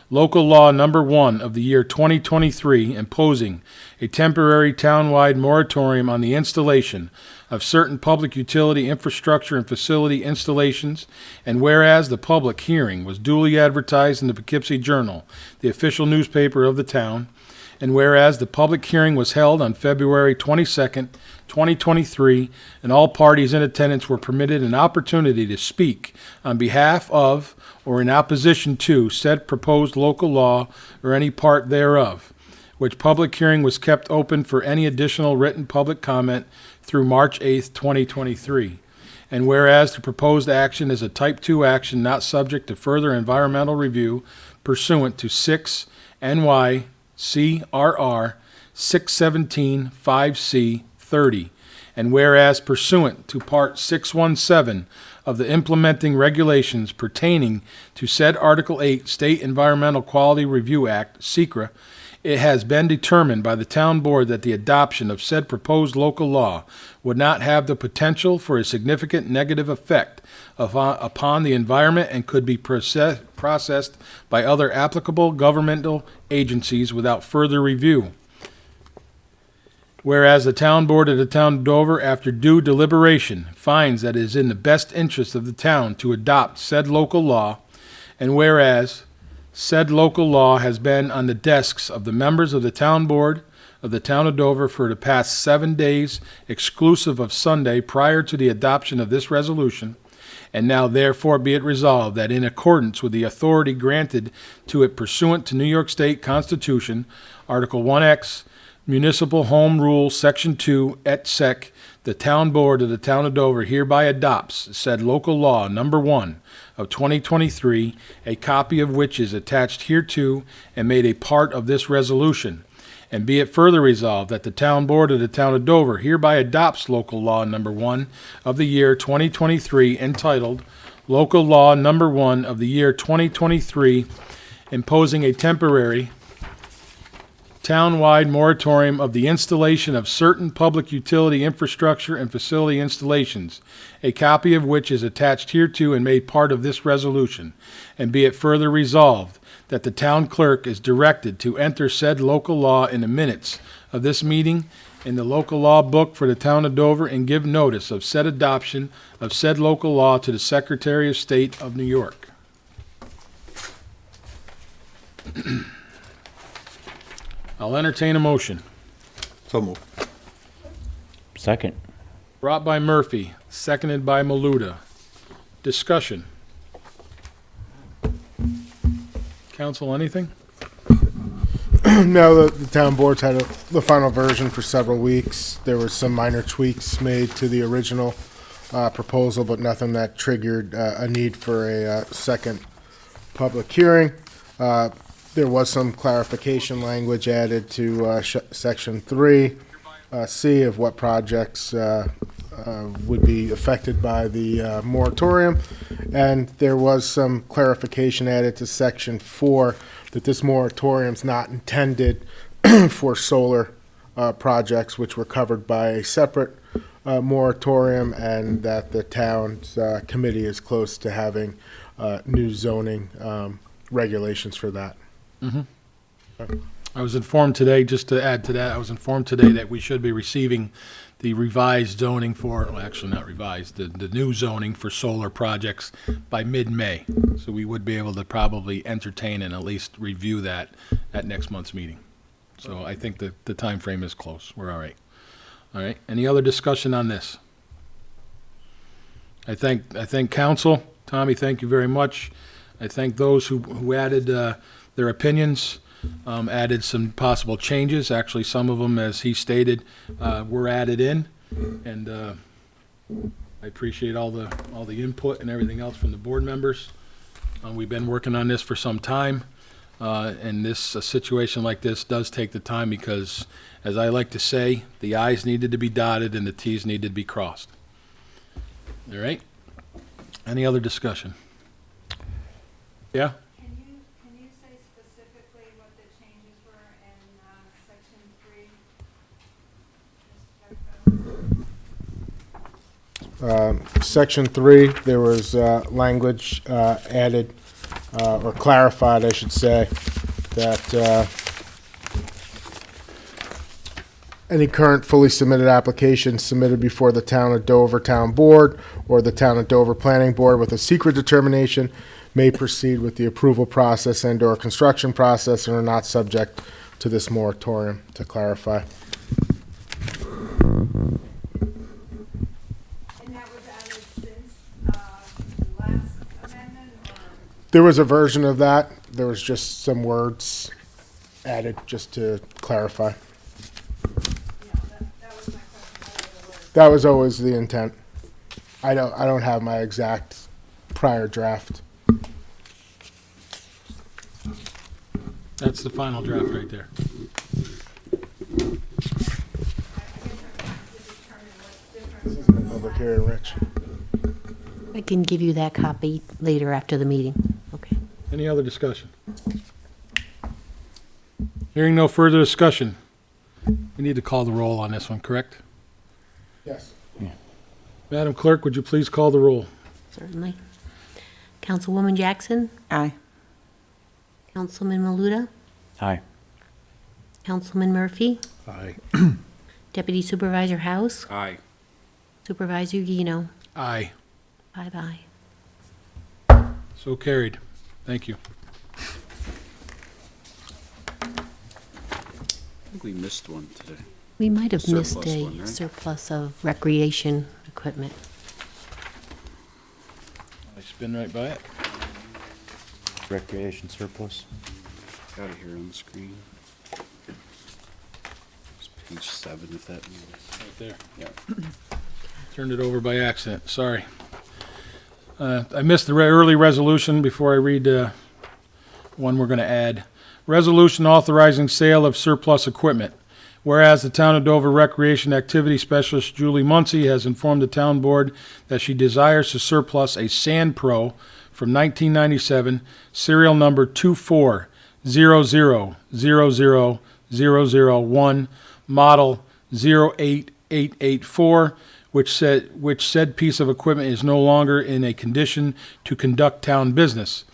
Local Law Number 1 of the year 2023 imposing a temporary townwide moratorium on the installation of certain public utility infrastructure and facility installations, and whereas the public hearing was duly advertised in the Poughkeepsie Journal, the official newspaper of the town, and whereas the public hearing was held on February 22nd, 2023, and all parties in attendance were permitted an opportunity to speak on behalf of or in opposition to said proposed local law or any part thereof, which public hearing was kept open for any additional written public comment through March 8th, 2023. And whereas the proposed action is a type 2 action not subject to further environmental review pursuant to 6 NY CRR 617-5C 30. And whereas pursuant to Part 617 of the implementing regulations pertaining to said Article 8 State Environmental Quality Review Act, SECRA, it has been determined by the town board that the adoption of said proposed local law would not have the potential for a significant negative effect upon the environment and could be processed by other applicable governmental agencies without further review. Whereas the town board of the town of Dover, after due deliberation, finds that it is in the best interest of the town to adopt said local law, and whereas said local law has been on the desks of the members of the town board of the town of Dover for the past 7 days, exclusive of Sunday, prior to the adoption of this resolution, and now therefore be it resolved that in accordance with the authority granted to it pursuant to New York State Constitution, Article 1X, Municipal Home Rule, Section 2, et sec., the town board of the town of Dover hereby adopts said local law number 1 of 2023, a copy of which is attached hereto and made a part of this resolution. And be it further resolved that the town board of the town of Dover hereby adopts local law number 1 of the year 2023, entitled Local Law number 1 of the year 2023, imposing a temporary town-wide moratorium of the installation of certain public utility infrastructure and facility installations, a copy of which is attached hereto and made part of this resolution. And be it further resolved that the town clerk is directed to enter said local law in the minutes of this meeting in the local law book for the town of Dover and give notice of said adoption of said local law to the Secretary of State of New York. I'll entertain a motion. So moved. Second. Brought by Murphy, seconded by Maluda. Discussion. Council, anything? No, the town board's had the final version for several weeks. There were some minor tweaks made to the original proposal, but nothing that triggered a need for a second public hearing. There was some clarification language added to Section 3C of what projects would be affected by the moratorium. And there was some clarification added to Section 4 that this moratorium's not intended for solar projects, which were covered by a separate moratorium, and that the town's committee is close to having new zoning regulations for that. I was informed today, just to add to that, I was informed today that we should be receiving the revised zoning for, well, actually not revised, the new zoning for solar projects by mid-May. So we would be able to probably entertain and at least review that at next month's meeting. So I think that the time frame is close. We're all right. All right. Any other discussion on this? I thank council. Tommy, thank you very much. I thank those who added their opinions, added some possible changes. Actually, some of them, as he stated, were added in, and I appreciate all the input and everything else from the board members. We've been working on this for some time, and a situation like this does take the time because, as I like to say, the I's needed to be dotted and the T's needed to be crossed. All right? Any other discussion? Yeah? Can you say specifically what the changes were in Section 3? Section 3, there was language added, or clarified, I should say, that any current fully submitted application submitted before the Town of Dover Town Board or the Town of Dover Planning Board with a secret determination may proceed with the approval process and/or construction process and are not subject to this moratorium, to clarify. And that was added since the last amendment, or? There was a version of that. There was just some words added just to clarify. Yeah, that was my question, what are the words? That was always the intent. I don't have my exact prior draft. That's the final draft right there. This isn't a public hearing, Rich. I can give you that copy later after the meeting. Okay. Any other discussion? Hearing no further discussion, we need to call the roll on this one, correct? Yes. Madam Clerk, would you please call the roll? Certainly. Councilwoman Jackson? Aye. Councilman Maluta? Aye. Councilman Murphy? Aye. Deputy Supervisor House? Aye. Supervisor Gino? Aye. 5 aye. So carried. Thank you. I think we missed one today. We might have missed Surplus a one, right? surplus of recreation equipment. I spin right by it. Recreation surplus. Got it here on the screen. It's page 7, if that means. Right there. Yeah. Turned it over by accident, sorry. I missed the early resolution before I read one we're going to add. Resolution authorizing sale of surplus equipment. Whereas the Town of Dover Recreation Activity Specialist Julie Muncy has informed the town board that she desires to surplus a Sand Pro from 1997, serial number 240000001, model 08884, which said piece of equipment is no longer in a condition to conduct town business.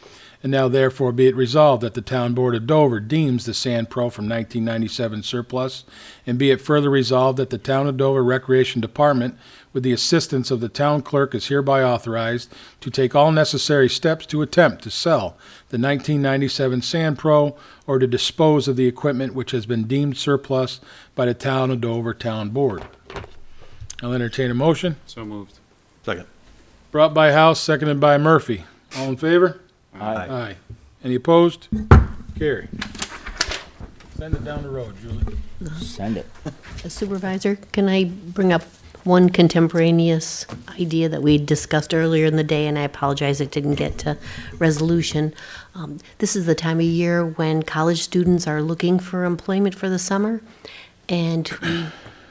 And now therefore be it resolved that the Town Board of Dover deems the Sand Pro from 1997 surplus, and be it further resolved that the Town of Dover Recreation Department, with the assistance of the town clerk, is hereby authorized to take all necessary steps to attempt to sell the 1997 Sand Pro or to dispose of the equipment which has been deemed surplus by the Town of Dover Town Board. I'll entertain a motion. So moved. Second. Brought by House, seconded by Murphy. All in favor? Aye. Aye. Any opposed? Carry. Send it down the road, Julie. Send it. Supervisor, can I bring up one contemporaneous idea that we discussed earlier in the day, and I apologize it didn't get to resolution. This is the time of year when college students are looking for employment for the summer, and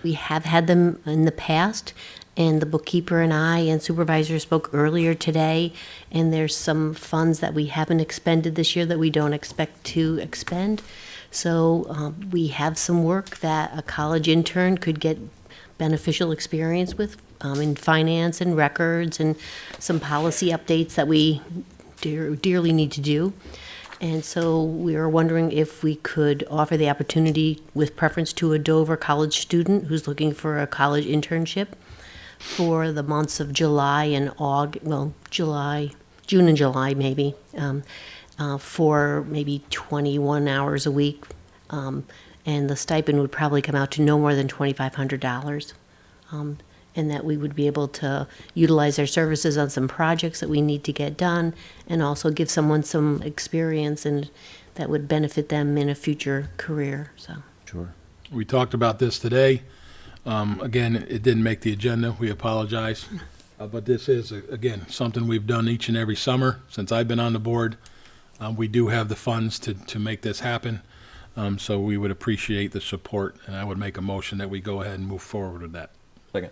we have had them in the past, and the bookkeeper and I and supervisor spoke earlier today, and there's some funds that we haven't expended this year that we don't expect to expend. So we have some work that a college intern could get beneficial experience with in finance and records and some policy updates that we dearly need to do. And so we were wondering if we could offer the opportunity with preference to a Dover college student who's looking for a college internship for the months of July and June and July maybe, for maybe 21 hours a week. And the stipend would probably come out to no more than $2,500. And that we would be able to utilize their services on some projects that we need to get done, and also give someone some experience and that would benefit them in a future career, so. Sure. We talked about this today. Again, it didn't make the agenda. We apologize. But this is, again, something we've done each and every summer since I've been on the board. We do have the funds to make this happen. So we would appreciate the support, and I would make a motion that we go ahead and move forward with that. Second.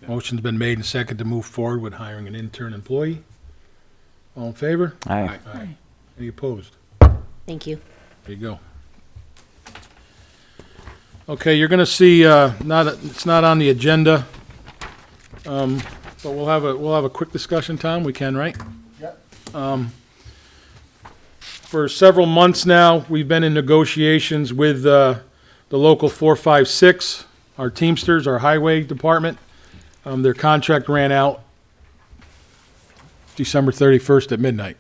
Motion's been made and second to move forward with hiring an intern employee. All in favor? Aye. Aye. Any opposed? Thank you. There you go. Okay, you're gonna see, it's not on the agenda, but we'll have a quick discussion, Tom, we can, right? Yep. For several months now, we've been in negotiations with the local 456, our Teamsters, our highway department. Their contract ran out December 31st at midnight.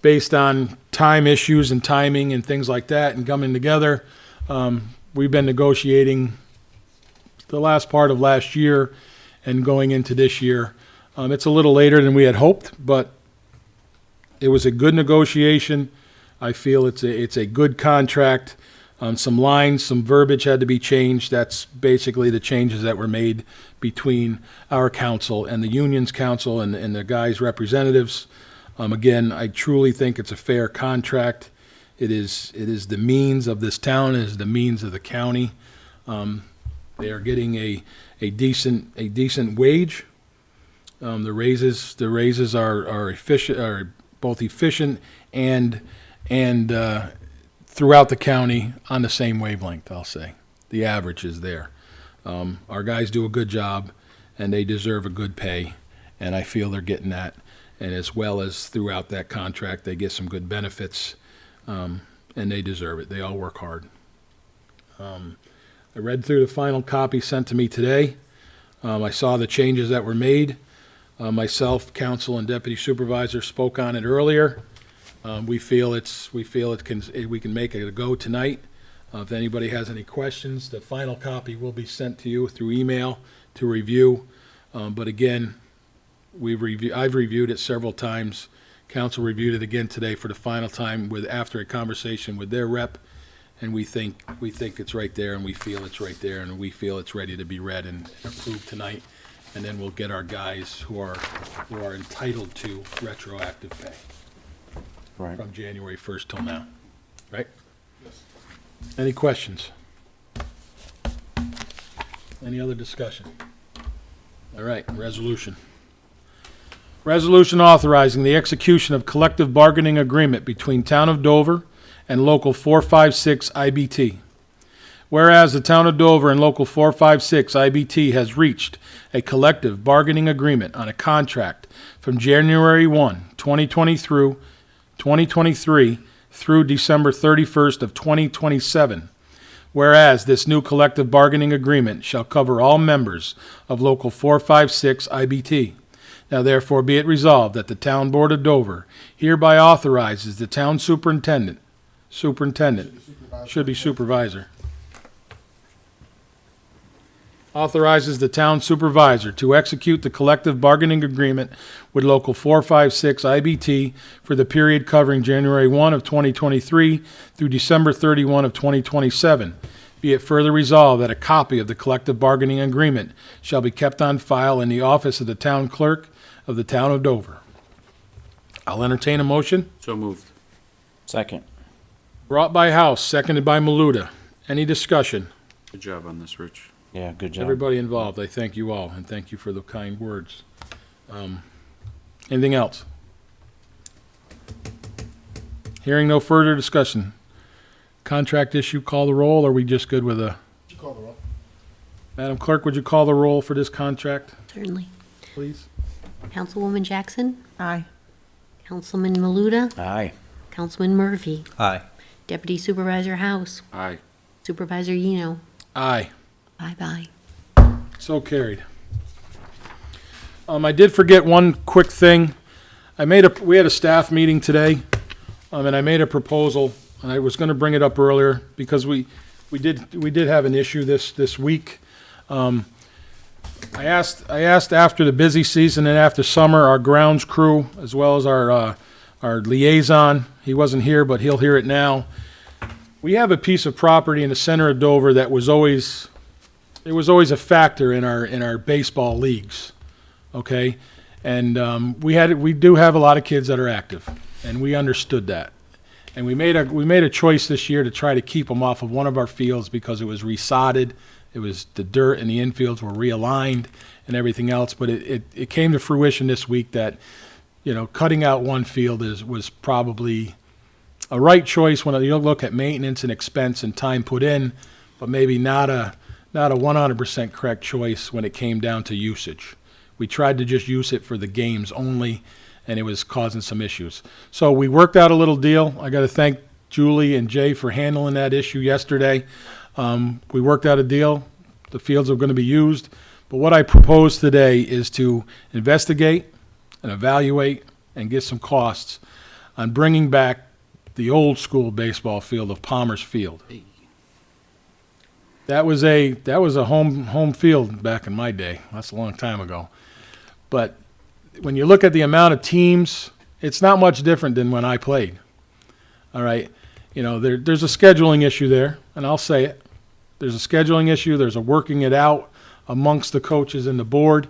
Based on time issues and timing and things like that and coming together, we've been negotiating the last part of last year and going into this year. It's a little later than we had hoped, but it was a good negotiation. I feel it's a good contract. Some lines, some verbiage had to be changed. That's basically the changes that were made between our council and the union's council and the guys' representatives. Again, I truly think it's a fair contract. It is the means of this town, it is the means of the county. They are getting a decent wage. The raises are efficient, are both efficient and throughout the county on the same wavelength, I'll say. The average is there. Our guys do a good job, and they deserve a good pay, and I feel they're getting that. And as well as throughout that contract, they get some good benefits, and they deserve it. They all work hard. I read through the final copy sent to me today. I saw the changes that were made. Myself, council, and deputy supervisor spoke on it earlier. We feel we can make it a go tonight. If anybody has any questions, the final copy will be sent to you through email to review. But again, I've reviewed it several times. Council reviewed it again today for the final time after a conversation with their rep, and we think it's right there, and we feel it's right there, and we feel it's ready to be read and approved tonight. And then we'll get our guys who are entitled to retroactive pay. Right. From January 1st till now, right? Yes. Any questions? Any other discussion? All right, resolution. Resolution authorizing the execution of collective bargaining agreement between Town of Dover and Local 456 IBT. Whereas the Town of Dover and Local 456 IBT has reached a collective bargaining agreement on a contract from January 1, 2023 through December 31st of 2027. Whereas this new collective bargaining agreement shall cover all members of Local 456 IBT. Now therefore be it resolved that the Town Board of Dover hereby authorizes the town superintendent, should be supervisor, authorizes the town supervisor to execute the collective bargaining agreement with Local 456 IBT for the period covering January 1 of 2023 through December 31 of 2027. Be it further resolved that a copy of the collective bargaining agreement shall be kept on file in the office of the town clerk of the Town of Dover. I'll entertain a motion. So moved. Second. Brought by House, seconded by Maluda. Any discussion? Good job on this, Rich. Yeah, good job. Everybody involved, I thank you all, and thank you for the kind words. Anything else? Hearing no further discussion. Contract issue, call the roll, or are we just good with a? Call the roll. Madam Clerk, would you call the roll for this contract, Certainly. please? Councilwoman Jackson? Aye. Councilman Maluda? Aye. Councilman Murphy? Aye. Deputy Supervisor House? Aye. Supervisor Yeno? Aye. Bye-bye. So carried. I did forget one quick thing. We had a staff meeting today, and I made a proposal, and I was gonna bring it up earlier, because we did have an issue this week. I asked after the busy season and after summer, our grounds crew, as well as our liaison, he wasn't here, but he'll hear it now. We have a piece of property in the center of Dover that was always a factor in our baseball leagues, okay? And we do have a lot of kids that are active, and we understood that. And we made a choice this year to try to keep them off of one of our fields because it was resodded. It was the dirt and the infields were realigned and everything else. But it came to fruition this week that, cutting out one field was probably a right choice when you look at maintenance and expense and time put in, but maybe not a 100% correct choice when it came down to usage. We tried to just use it for the games only, and it was causing some issues. So we worked out a little deal. I got to thank Julie and Jay for handling that issue yesterday. We worked out a deal. The fields are going to be used. But what I propose today is to investigate and evaluate and get some costs on bringing back the old school baseball field of Palmer's Field. That was a home field back in my day. That's a long time ago. But when you look at the amount of teams, it's not much different than when I played. All right. you know, there's a scheduling issue there, and I'll say it. There's a scheduling issue, there's a working it out amongst the coaches and the board,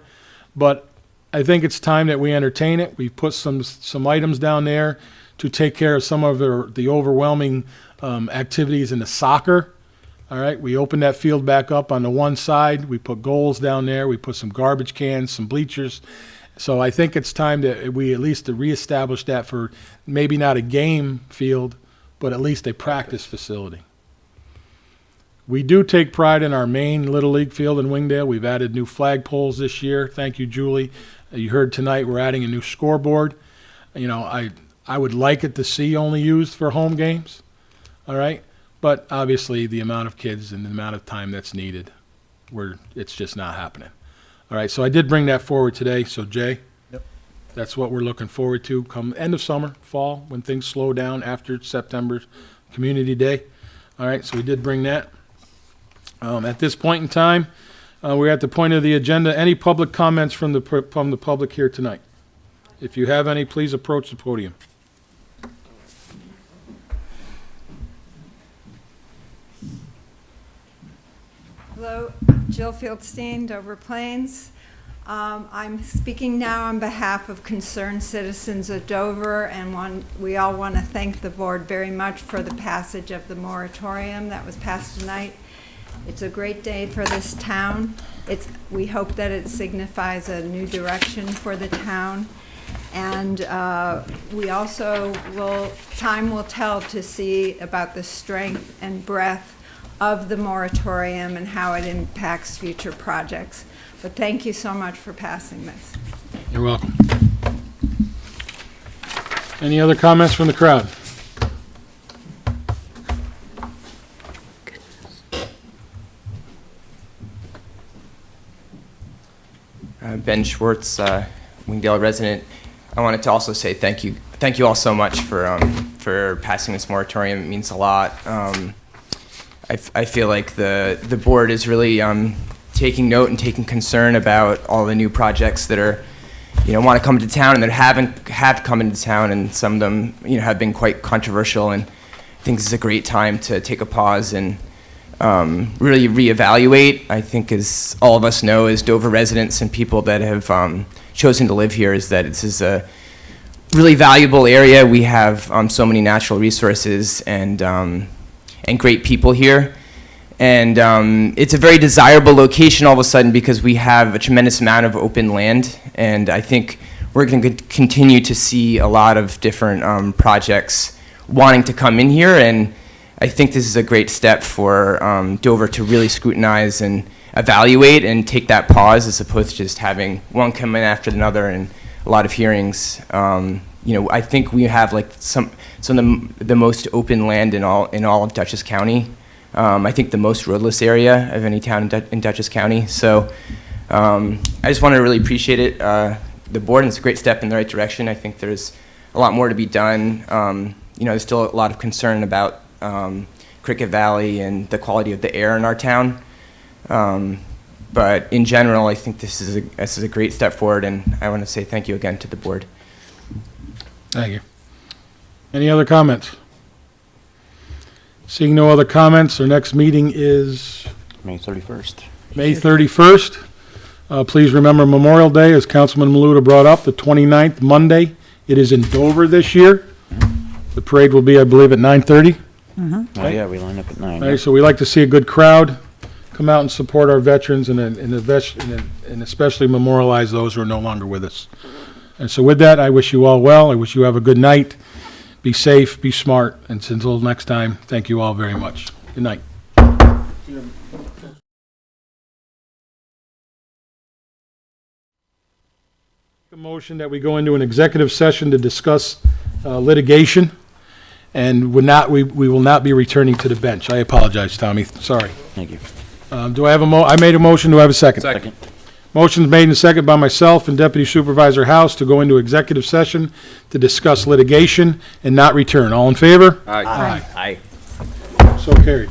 but I think it's time that we entertain it. We've put some items down there to take care of some of the overwhelming activities in the soccer. All right, we opened that field back up on the one side. We put goals down there. We put some garbage cans, some bleachers. So I think it's time that we at least to reestablish that for maybe not a game field, but at least a practice facility. We do take pride in our main Little League field in Wingdale. We've added new flagpoles this year. Thank you, Julie. You heard tonight we're adding a new scoreboard. You know, I would like it to see only used for home games. All right. But obviously, the amount of kids and the amount of time that's needed, it's just not happening. All right, so I did bring that forward today. So, Jay, that's what we're looking forward to come end of summer, fall, when things slow down after September Community Day. All right, so we did bring that. At this point in time, we're at the point of the agenda. Any public comments from the public here tonight? If you have any, please approach the podium. Hello, Jill Fieldstein, Dover Plains. I'm speaking now on behalf of concerned citizens of Dover, and we all want to thank the board very much for the passage of the moratorium that was passed tonight. It's a great day for this town. We hope that it signifies a new direction for the town, and we also time will tell to see about the strength and breadth of the moratorium and how it impacts future projects. But thank you so much for passing this. You're welcome. Any other comments from the crowd? Ben Schwartz, Wingdale resident. I wanted to also say thank you all so much for passing this moratorium. It means a lot. I feel like the board is really taking note and taking concern about all the new projects that are, want to come to town and that have come into town, and some of them, have been quite controversial. And I think this is a great time to take a pause and really reevaluate. I think, as all of us know, as Dover residents and people that have chosen to live here, is that this is a really valuable area. We have so many natural resources and great people here. And it's a very desirable location all of a sudden because we have a tremendous amount of open land. And I think we're going to continue to see a lot of different projects wanting to come in here. And I think this is a great step for Dover to really scrutinize and evaluate and take that pause, as opposed to just having one come in after another and a lot of hearings. I think we have like some of the most open land in all of Dutchess County. I think the most roadless area of any town in Dutchess County. So I just want to really appreciate it, the board, and it's a great step in the right direction. I think there's a lot more to be done. There's still a lot of concern about Cricket Valley and the quality of the air in our town. But in general, I think this is a great step forward, and I want to say thank you again to the board. Thank you. Any other comments? Seeing no other comments, our next meeting is May 31st. May 31st. Please remember Memorial Day, as Councilman Maluta brought up, the 29th, Monday. It is in Dover this year. The parade will be, I believe, at 9:30. Oh, yeah, we line up at 9. All right, so we like to see a good crowd come out and support our veterans and especially memorialize those who are no longer with us. And so with that, I wish you all well. I wish you have a good night. Be safe, be smart, and until next time, thank you all very much. Good night. A motion that we go into an executive session to discuss litigation, and we will not be returning to the bench. I apologize, Tommy. Sorry. Thank you. Do I have I made a motion. Do I have a second? Second. Motion's made and seconded by myself and Deputy Supervisor House to go into executive session to discuss litigation and not return. All in favor? Aye. Aye. So carried.